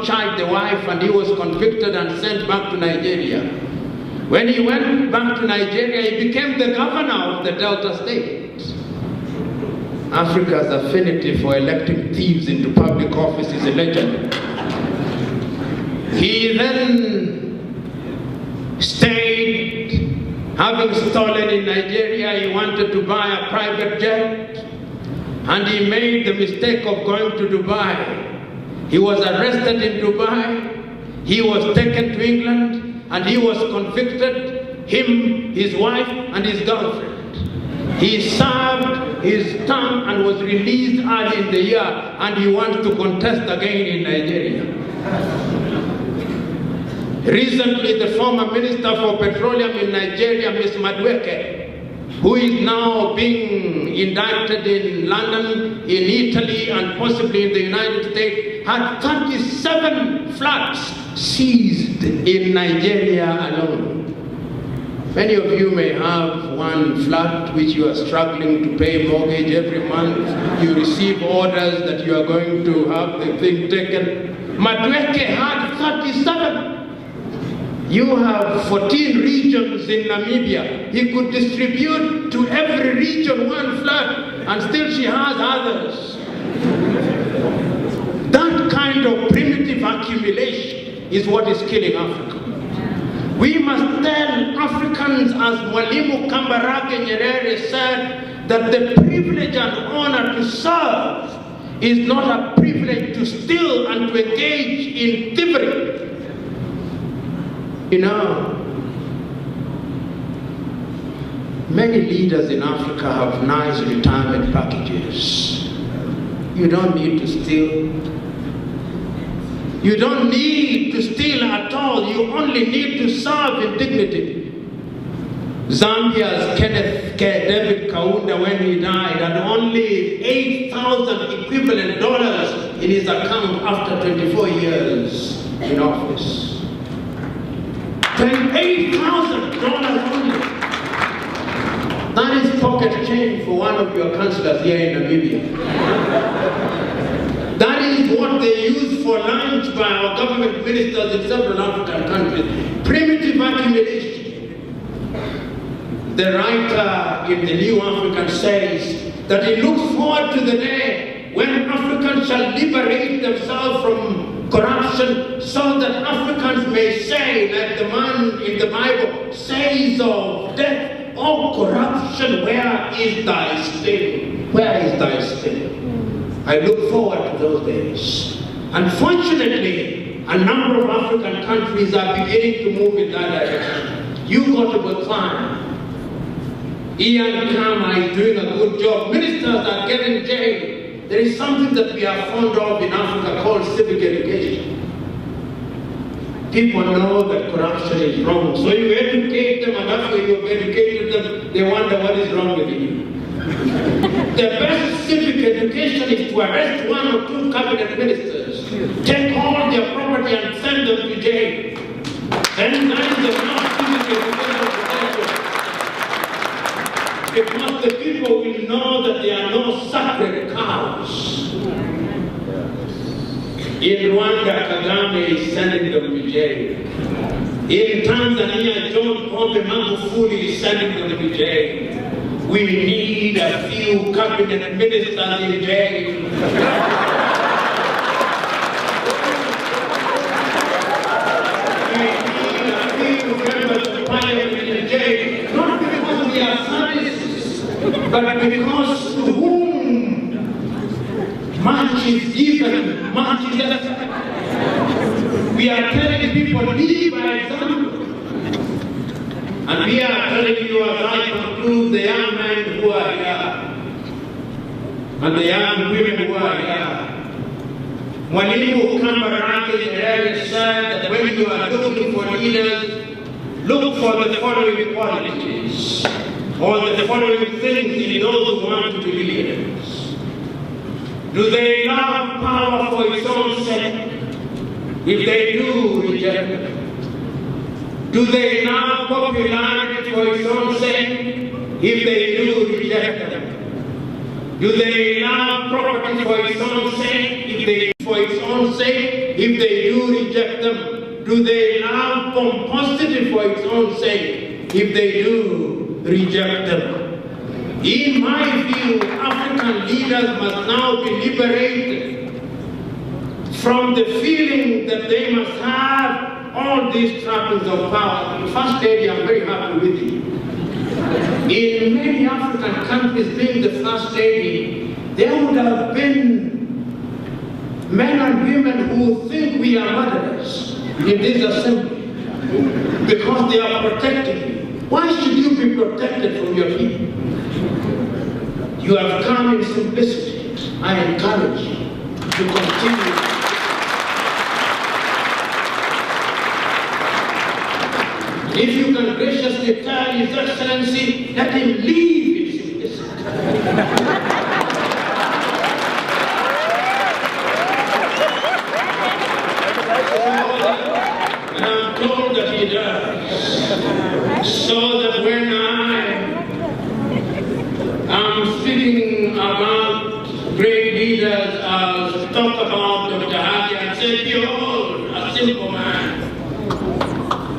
charged the wife and he was convicted and sent back to Nigeria. When he went back to Nigeria, he became the governor of the Delta State. Africa's affinity for electing thieves into public office is legendary. He then stayed, having stolen in Nigeria. He wanted to buy a private jet, and he made the mistake of going to Dubai. He was arrested in Dubai, he was taken to England, and he was convicted, him, his wife, and his girlfriend. He served his term and was released early in the year, and he wants to contest again in Nigeria. Recently, the former Minister for Petroleum in Nigeria, Ms. Madueke, who is now being indicted in London, in Italy, and possibly in the United States, had 37 flats seized in Nigeria alone. Many of you may have one flat which you are struggling to pay mortgage every month. You receive orders that you are going to have the thing taken. Madueke had 37. You have 14 regions in Namibia. He could distribute to every region one flat, and still she has others. That kind of primitive accumulation is what is killing Africa. We must tell Africans, as Mwalimu Kambarage Nyerere said, that the privilege and honor to serve is not a privilege to steal and to engage in thievery. You know, many leaders in Africa have nice retirement packages. You don't need to steal. You don't need to steal at all. You only need to serve in dignity. Zambia's David Kaunda, when he died, had only $8,000 equivalent dollars in his account after 24 years in office. $8,000 only. That is pocket change for one of your councillors here in Namibia. That is what they use for lunch by our government ministers in several African countries. Primitive accumulation. The writer in the New African says that he looks forward to the day when Africans shall liberate themselves from corruption, so that Africans may say, like the man in the Bible says of death, "Oh corruption, where is thy sting? Where is thy sting?" I look forward to those days. Unfortunately, a number of African countries are beginning to move in that direction. You go to Botswana. Ian Khama is doing a good job. Ministers are getting jailed. There is something that we are fond of in Africa called civic education. People know that corruption is wrong. So you educate them, and after you have educated them, they wonder what is wrong with you. The best civic education is to arrest one or two cabinet ministers, take all their property and send them to jail. And that is the most civic education. Because the people will know that there are no sacred cows. In Rwanda, Kagame is sending them to jail. In Tanzania, John Pombe Magufuli is sending them to jail. We need a few cabinet ministers in jail. We need a few members of parliament in jail. Not because we are sadists, but because to whom much is given, much is asked. We are telling people, lead by example. And we are telling you, as I conclude, the young men who are here, and the young women who are here, Mwalimu Kambarage Nyerere said that when you are looking for leaders, look for the following qualities, or the following things in those who want to be leaders. Do they love power for its own sake? If they do, reject it. Do they love popularity for its own sake? If they do, reject them. Do they love property for its own sake? If they for its own sake, if they do, reject them. Do they love pomposity for its own sake? If they do, reject them. In my view, African leaders must now be liberated from the feeling that they must have all these trappings of power. First lady, I'm very happy with you. In many African countries, being the first lady, there would have been men and women who think we are murderers in this assembly because they are protecting you. Why should you be protected from your people? You have come in simplicity. I encourage you to continue. If you can graciously tell His Excellency, let him leave in simplicity. And I'm told that he does. So that when I'm speaking about great leaders, I'll talk about Dr. Hadi and say, behold, a simple man.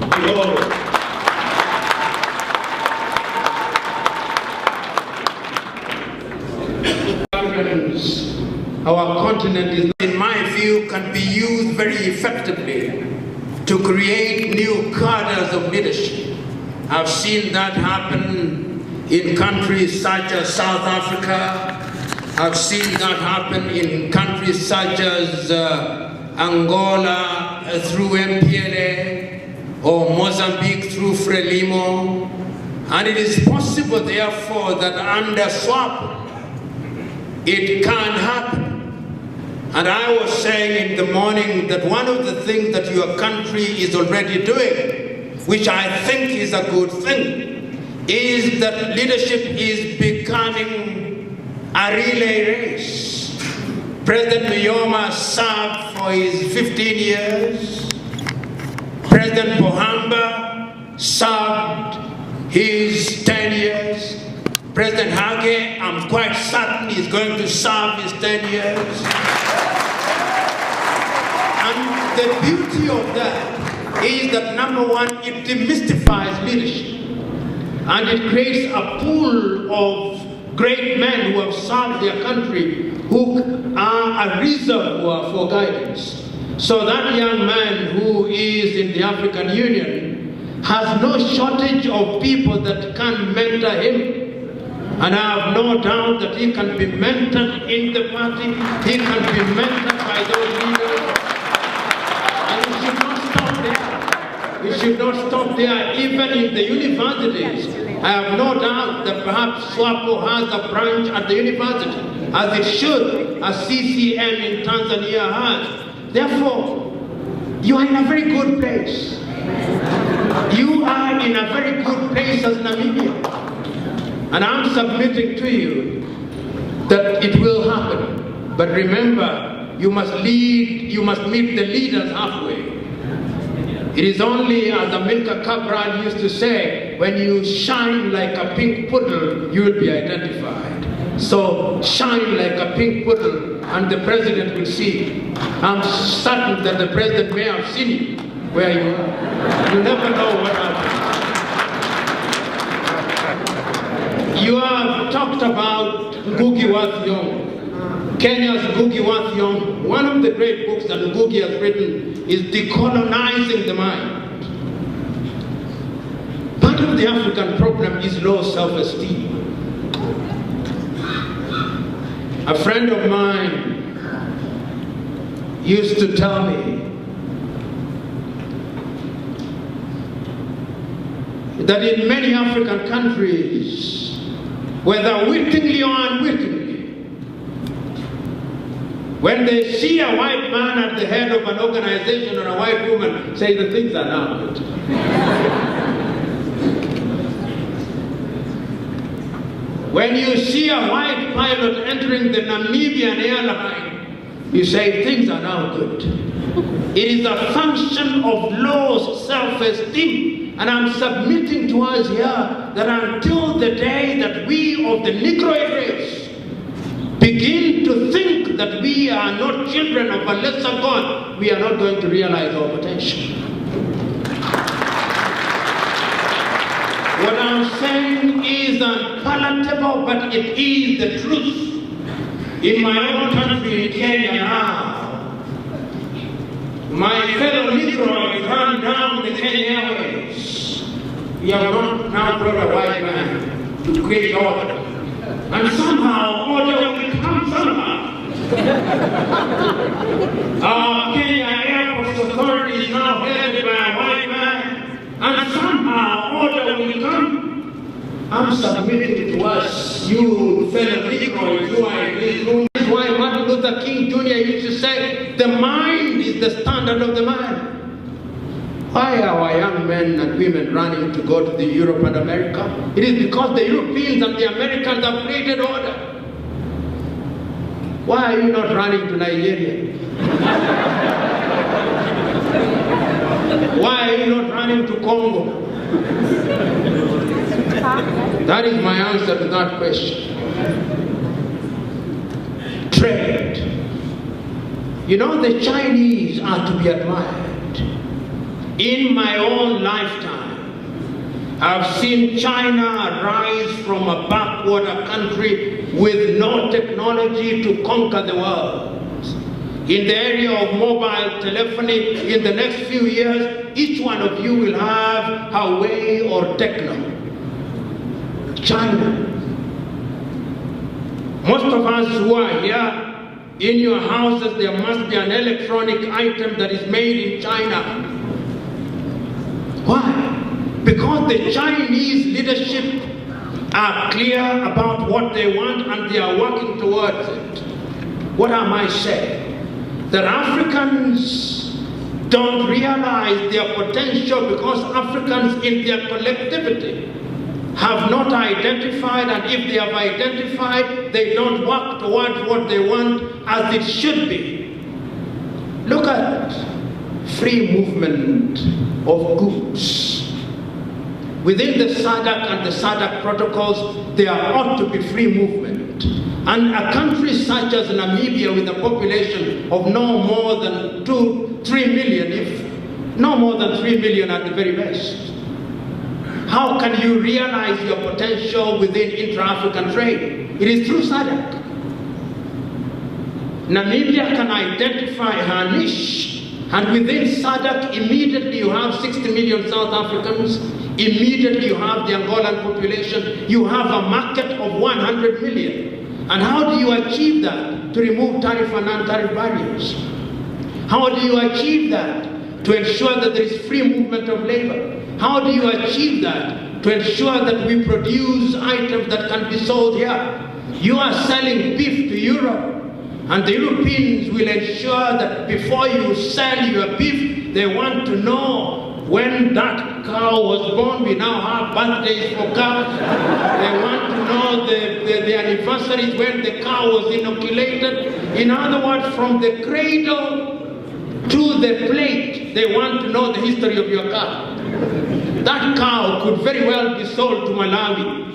Behold. Our continent is, in my view, can be used very effectively to create new cadres of leadership. I've seen that happen in countries such as South Africa. I've seen that happen in countries such as Angola through MPLA or Mozambique through Frelimo. And it is possible, therefore, that under SWAPO, it can happen. And I was saying in the morning that one of the things that your country is already doing, which I think is a good thing, is that leadership is becoming a relay race. President Nyoma served for his 15 years. President Pohamba served his 10 years. President Hage, I'm quite certain he's going to serve his 10 years. And the beauty of that is that, number one, it demystifies leadership. And it creates a pool of great men who have served their country, who are a reservoir for guidance. So that young man who is in the African Union has no shortage of people that can mentor him. And I have no doubt that he can be mentored in the party, he can be mentored by those leaders. And it should not stop there. It should not stop there, even in the universities. I have no doubt that perhaps SWAPO has a branch at the university, as it should, as CCM in Tanzania has. Therefore, you are in a very good place. You are in a very good place as Namibia. And I'm submitting to you that it will happen. But remember, you must lead, you must meet the leaders halfway. It is only, as Amilcar Cabral used to say, when you shine like a pink poodle, you will be identified. So shine like a pink poodle and the president will see you. I'm certain that the president may have seen you where you are. You never know what happens. You have talked about Ngugi wa Thiong'o. Kenya's Ngugi wa Thiong'o. One of the great books that Ngugi has written is Decolonizing the Mind. Part of the African problem is low self-esteem. A friend of mine used to tell me that in many African countries, whether wittingly or unwittingly, when they see a white man at the head of an organization or a white woman, say the things are now good. When you see a white pilot entering the Namibian airline, you say things are now good. It is a function of low self-esteem. And I'm submitting to us here that until the day that we of the Negroid race begin to think that we are not children of a lesser God, we are not going to realize our potential. What I'm saying is unpalatable, but it is the truth. In my own country, in Kenya now, my fellow Negroids run down the Kenya Airways. We have not now brought a white man to create order. And somehow, order will come somehow. Our Kenya Airports Authority is now headed by a white man, and somehow order will come. I'm submitting to us, you fellow Negroids who are in this room. This is why Martin Luther King Jr. used to say, the mind is the standard of the man. Why are our young men and women running to go to Europe and America? It is because the Europeans and the Americans have created order. Why are you not running to Nigeria? Why are you not running to Congo? That is my answer to that question. Trade. You know, the Chinese are to be admired. In my own lifetime, I've seen China rise from a backward country with no technology to conquer the world. In the area of mobile telephony, in the next few years, each one of you will have Huawei or Techno. China. Most of us who are here, in your houses, there must be an electronic item that is made in China. Why? Because the Chinese leadership are clear about what they want and they are working towards it. What am I saying? That Africans don't realize their potential because Africans in their collectivity have not identified, and if they have identified, they don't work towards what they want as it should be. Look at free movement of goods. Within the SADC and the SADC protocols, there ought to be free movement. And a country such as Namibia, with a population of no more than 3 million, if no more than 3 million at the very best, how can you realize your potential within intra-African trade? It is through SADC. Namibia can identify her niche, and within SADC, immediately you have 60 million South Africans, immediately you have the Angolan population, you have a market of 100 million. And how do you achieve that? To remove tariff and non-tariff barriers. How do you achieve that? To ensure that there is free movement of labor. How do you achieve that? To ensure that we produce items that can be sold here. You are selling beef to Europe, and the Europeans will ensure that before you sell your beef, they want to know when that cow was born. We now have birthdays for cows. They want to know the anniversaries when the cow was inoculated. In other words, from the cradle to the plate, they want to know the history of your cow. That cow could very well be sold to Malawi.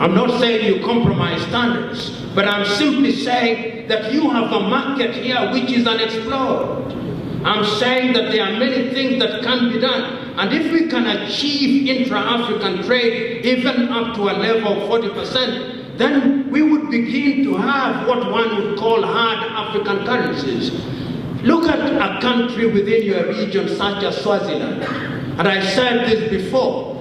I'm not saying you compromise standards, but I'm simply saying that you have a market here which is unexplored. I'm saying that there are many things that can be done. And if we can achieve intra-African trade even up to a level of 40%, then we would begin to have what one would call hard African currencies. Look at a country within your region such as Swaziland. And I said this before.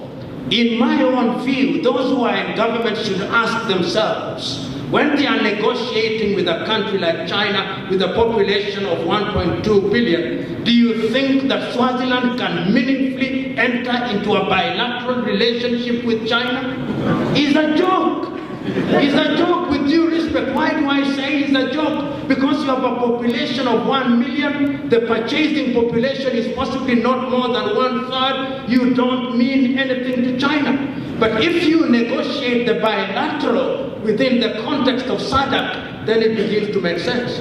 In my own view, those who are in government should ask themselves, when they are negotiating with a country like China with a population of 1.2 billion, do you think that Swaziland can meaningfully enter into a bilateral relationship with China? It's a joke. It's a joke, with due respect. Why do I say it's a joke? Because you have a population of 1 million, the purchasing population is possibly not more than 1/3, you don't mean anything to China. But if you negotiate the bilateral within the context of SADC, then it begins to make sense.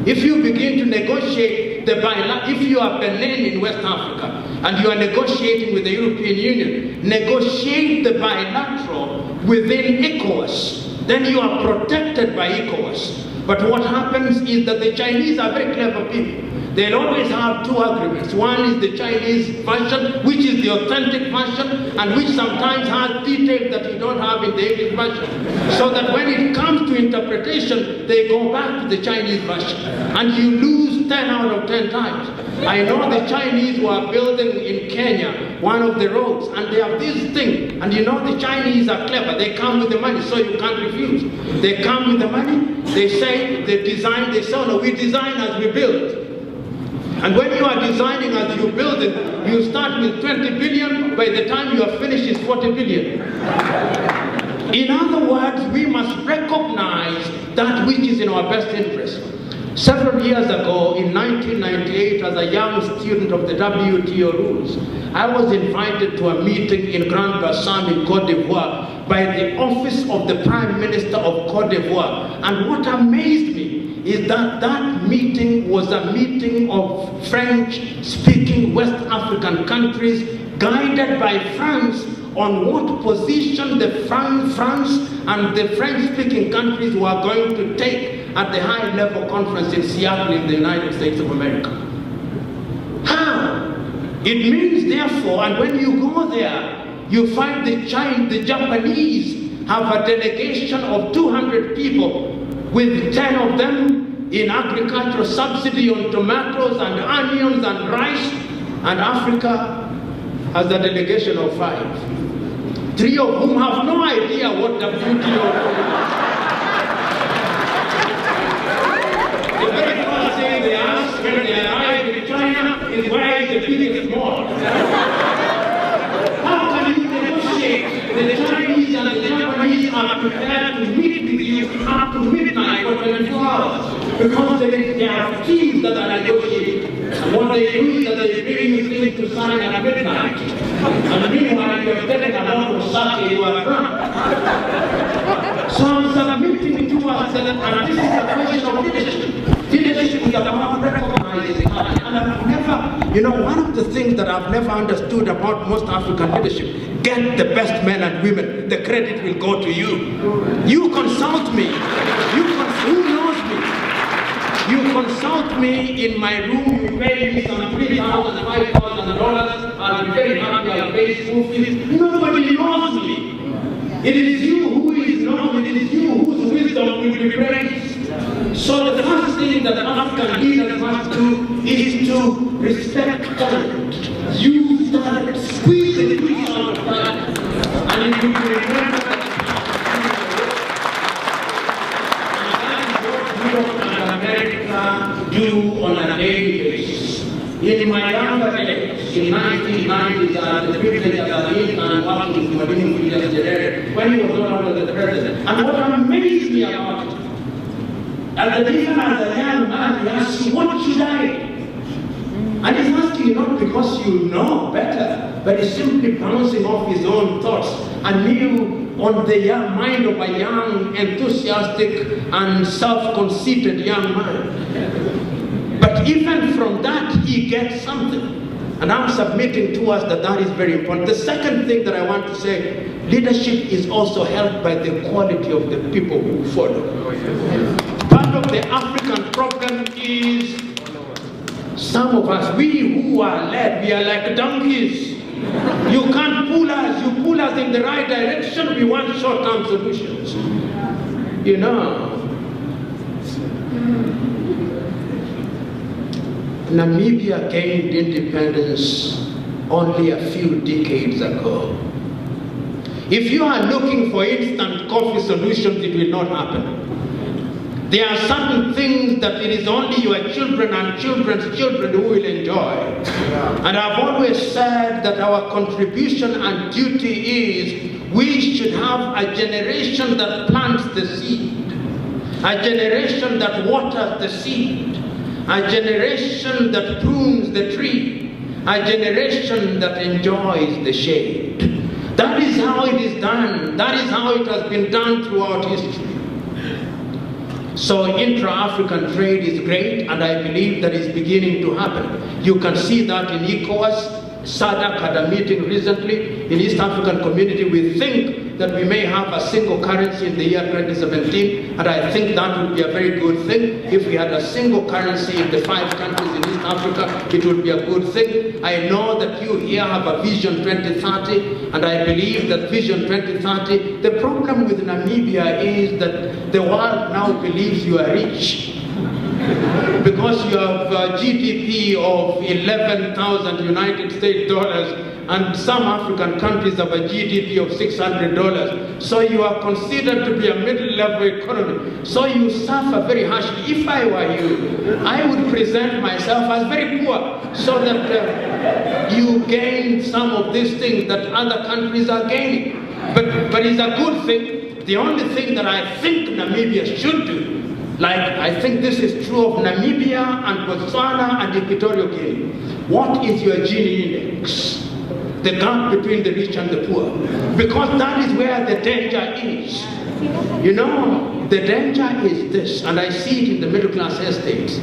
If you begin to negotiate the bilateral, if you are Benin in West Africa, and you are negotiating with the European Union, negotiate the bilateral within ECOWAS, then you are protected by ECOWAS. But what happens is that the Chinese are very clever people. They'll always have two agreements. One is the Chinese version, which is the authentic version, and which sometimes has details that you don't have in the English version. So that when it comes to interpretation, they go back to the Chinese version. And you lose 10 out of 10 times. I know the Chinese were building in Kenya one of the roads, and they have this thing. And you know the Chinese are clever. They come with the money, so you can't refuse. They come with the money. They say, they design, they say, no, we design as we build. And when you are designing as you build it, you start with 20 billion, by the time you are finished it's 40 billion. In other words, we must recognize that which is in our best interest. Several years ago, in 1998, as a young student of the WTO rules, I was invited to a meeting in Grand Bassam in Cote d'Ivoire by the office of the Prime Minister of Cote d'Ivoire. And what amazed me is that that meeting was a meeting of French-speaking West African countries guided by France on what position the France and the French-speaking countries were going to take at the high-level conference in Seattle in the United States of America. How? It means, therefore, and when you go there, you find the Japanese have a delegation of 200 people, with 10 of them in agricultural subsidy on tomatoes and onions and rice, and Africa has a delegation of 5. 3 of whom have no idea what WTO is. The very first thing they ask when they arrive in China is, where is the biggest mall? How can you negotiate? The Chinese and the Japanese are prepared to meet with you up to midnight for 24 hours. Because they have teams that are negotiating. And what they do is that they bring you things to sign at midnight. And meanwhile, you're getting a lot of sake you are drunk. So I'm submitting to us, and this is a question of leadership. Leadership is about recognizing. And I've never, you know, one of the things that I've never understood about most African leadership, get the best men and women, the credit will go to you. You consult me. Who knows me? You consult me in my room, you pay me some $3,000, $5,000, I'll be very happy, I'll pay school fees. Nobody knows me. It is you who is known, it is you whose wisdom will be praised. So the first thing that African leaders must do is to respect talent. You start squeezing the juice out of talent. And if you remember that America do on a daily basis. In my younger days, in 1990s, I had the privilege as an intern working for Julius Nyerere when he was no longer the president. And what amazed me about it, as a even as a young man, he asked me, what should I do? And he's asking you not because you know better, but he's simply bouncing off his own thoughts and new on the mind of a young, enthusiastic, and self-conceited young man. But even from that, he gets something. And I'm submitting to us that that is very important. The second thing that I want to say, leadership is also helped by the quality of the people who follow. Part of the African problem is some of us, we who are led, we are like donkeys. You can't pull us. You pull us in the right direction, we want short-term solutions. You know, Namibia gained independence only a few decades ago. If you are looking for instant coffee solutions, it will not happen. There are certain things that it is only your children and children's children who will enjoy. And I've always said that our contribution and duty is we should have a generation that plants the seed, a generation that waters the seed, a generation that prunes the tree, a generation that enjoys the shade. That is how it is done. That is how it has been done throughout history. So intra-African trade is great, and I believe that is beginning to happen. You can see that in ECOWAS. SADC had a meeting recently in East African Community. We think that we may have a single currency in the year 2017, and I think that would be a very good thing. If we had a single currency in the 5 countries in East Africa, it would be a good thing. I know that you here have a Vision 2030, and I believe that Vision 2030, the problem with Namibia is that the world now believes you are rich. Because you have a GDP of 11,000 United States dollars, and some African countries have a GDP of $600. So you are considered to be a middle-level economy. So you suffer very harshly. If I were you, I would present myself as very poor, so that you gain some of these things that other countries are gaining. But it's a good thing. The only thing that I think Namibia should do, like I think this is true of Namibia and Botswana and Equatorial Guinea. What is your Gini index? The gap between the rich and the poor. Because that is where the danger is. You know, the danger is this, and I see it in the middle class estates.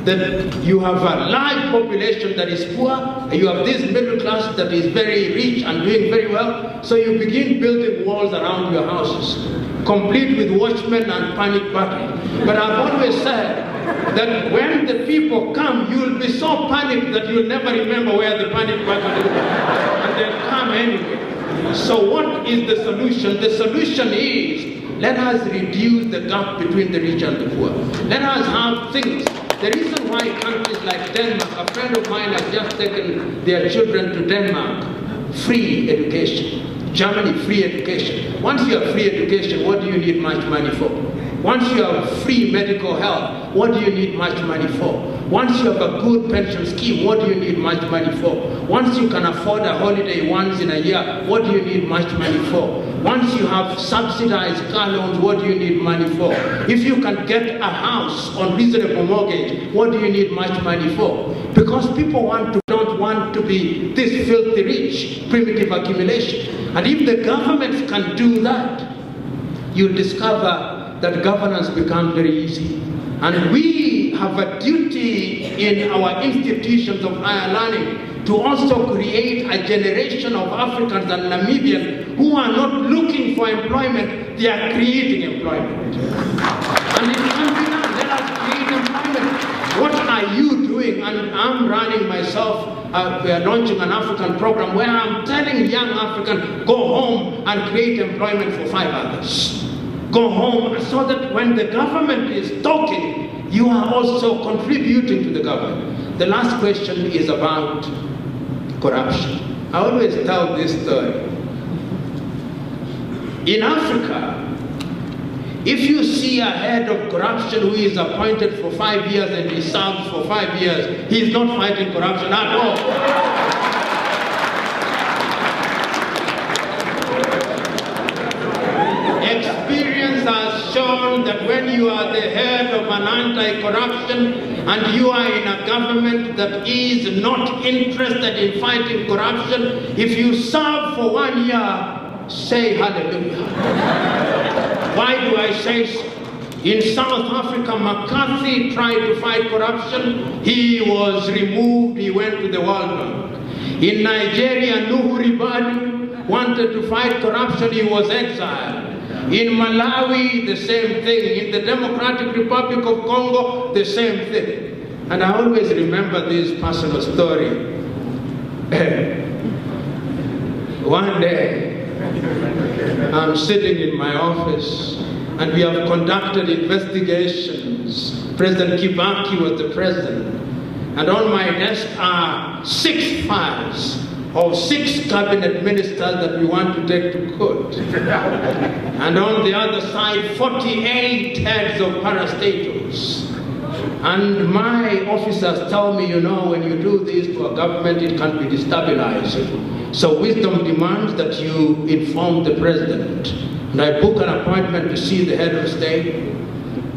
That you have a large population that is poor, and you have this middle class that is very rich and doing very well, so you begin building walls around your houses, complete with watchmen and panic button. But I've always said that when the people come, you will be so panicked that you'll never remember where the panic button is, and they'll come anyway. So what is the solution? The solution is, let us reduce the gap between the rich and the poor. Let us have things. The reason why countries like Denmark, a friend of mine has just taken their children to Denmark, free education. Germany, free education. Once you have free education, what do you need much money for? Once you have free medical health, what do you need much money for? Once you have a good pension scheme, what do you need much money for? Once you can afford a holiday once in a year, what do you need much money for? Once you have subsidized car loans, what do you need money for? If you can get a house on reasonable mortgage, what do you need much money for? Because people don't want to be this filthy rich, primitive accumulation. And if the governments can do that, you'll discover that governance becomes very easy. And we have a duty in our institutions of higher learning to also create a generation of Africans and Namibians who are not looking for employment, they are creating employment. And it can be done. Let us create employment. What are you doing? And I'm running myself, we are launching an African program where I'm telling young Africans, go home and create employment for 5 others. Go home, so that when the government is talking, you are also contributing to the government. The last question is about corruption. I always tell this story. In Africa, if you see a head of corruption who is appointed for 5 years and he serves for 5 years, he is not fighting corruption at all. Experience has shown that when you are the head of an anti-corruption and you are in a government that is not interested in fighting corruption, if you serve for 1 year, say hallelujah. Why do I say so? In South Africa, McCarthy tried to fight corruption. He was removed. He went to the World Bank. In Nigeria, Nuhu Ribadu wanted to fight corruption. He was exiled. In Malawi, the same thing. In the Democratic Republic of Congo, the same thing. And I always remember this personal story. One day, I'm sitting in my office, and we have conducted investigations. President Kibaki was the president. And on my desk are 6 files of 6 cabinet ministers that we want to take to court. And on the other side, 48 heads of parastatals. And my officers tell me, you know, when you do this to a government, it can be destabilizing. So wisdom demands that you inform the president. And I book an appointment to see the head of state.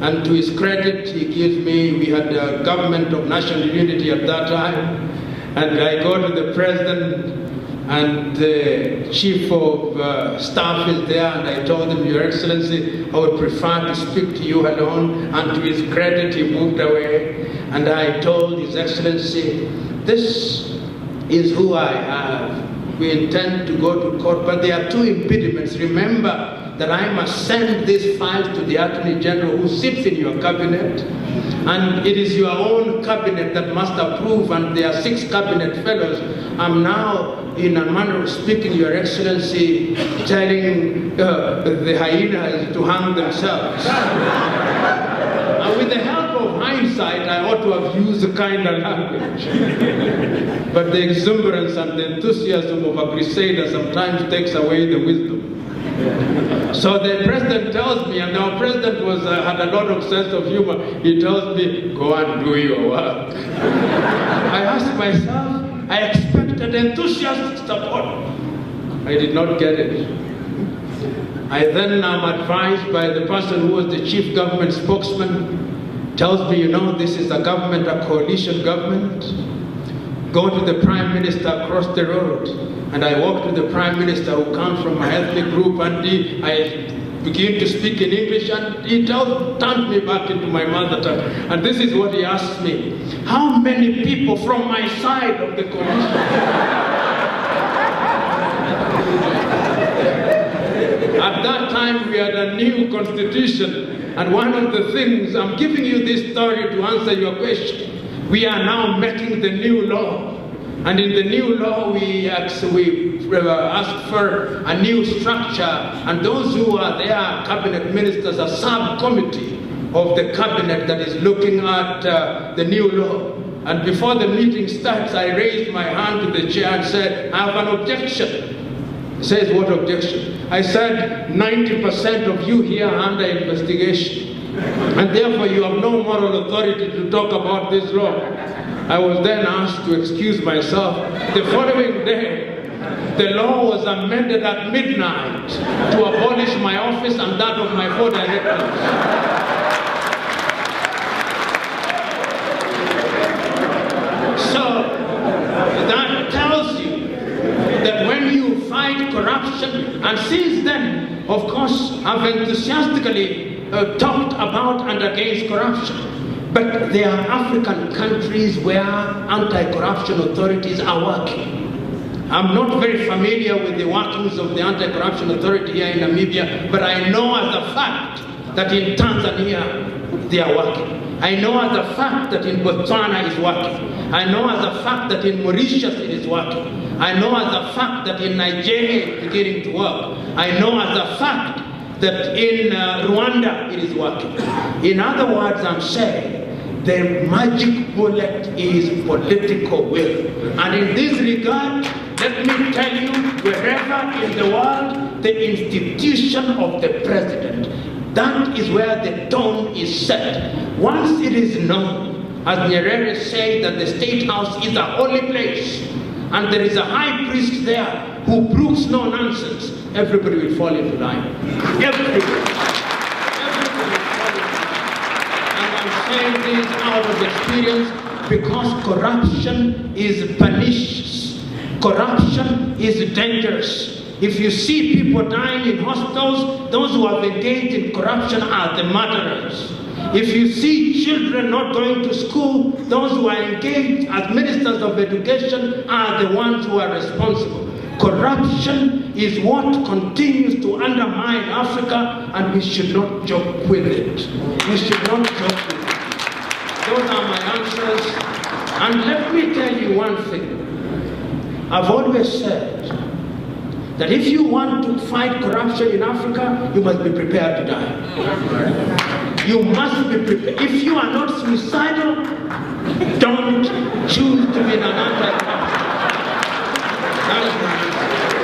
And to his credit, he gives me, we had the government of national unity at that time. And I go to the president, and the chief of staff is there, and I told him, Your Excellency, I would prefer to speak to you alone. And to his credit, he moved away. And I told His Excellency, this is who I have. We intend to go to court, but there are 2 impediments. Remember that I must send these files to the Attorney General who sits in your cabinet, and it is your own cabinet that must approve, and there are 6 cabinet fellows. I'm now, in a manner of speaking, Your Excellency, telling the hyenas to hang themselves. And with the help of hindsight, I ought to have used the kind of language. But the exuberance and the enthusiasm of a crusader sometimes takes away the wisdom. So the president tells me, and our president had a lot of sense of humor, he tells me, go and do your work. I asked myself, I expected enthusiastic support. I did not get it. I then am advised by the person who was the chief government spokesman, tells me, you know, this is a government, a coalition government. Go to the prime minister across the road. And I walk to the prime minister who comes from my ethnic group, and I begin to speak in English, and he turns me back into my mother tongue. And this is what he asks me: how many people from my side of the coalition? At that time, we had a new constitution, and one of the things, I'm giving you this story to answer your question. We are now making the new law. And in the new law, we ask for a new structure, and those who are there, cabinet ministers, a subcommittee of the cabinet that is looking at the new law. And before the meeting starts, I raised my hand to the chair and said, I have an objection. He says, what objection? I said, 90% of you here are under investigation, and therefore you have no moral authority to talk about this law. I was then asked to excuse myself. The following day, the law was amended at midnight to abolish my office and that of my 4 directors. So that tells you that when you fight corruption, and since then, of course, I've enthusiastically talked about and against corruption. But there are African countries where anti-corruption authorities are working. I'm not very familiar with the workings of the anti-corruption authority here in Namibia, but I know as a fact that in Tanzania they are working. I know as a fact that in Botswana is working. I know as a fact that in Mauritius it is working. I know as a fact that in Nigeria it is beginning to work. I know as a fact that in Rwanda it is working. In other words, I'm saying, the magic bullet is political will. And in this regard, let me tell you, wherever in the world, the institution of the president, that is where the tone is set. Once it is known, as Nyerere said, that the State House is a holy place, and there is a high priest there who brooks no nonsense, everybody will fall into line. Everybody. Saying this out of experience, because corruption is pernicious. Corruption is dangerous. If you see people dying in hospitals, those who have engaged in corruption are the murderers. If you see children not going to school, those who are engaged as ministers of education are the ones who are responsible. Corruption is what continues to undermine Africa, and we should not joke with it. We should not joke with it. Those are my answers. And let me tell you one thing. I've always said that if you want to fight corruption in Africa, you must be prepared to die. You must be prepared. If you are not suicidal, don't choose to be an anti-corruption. That is my answer.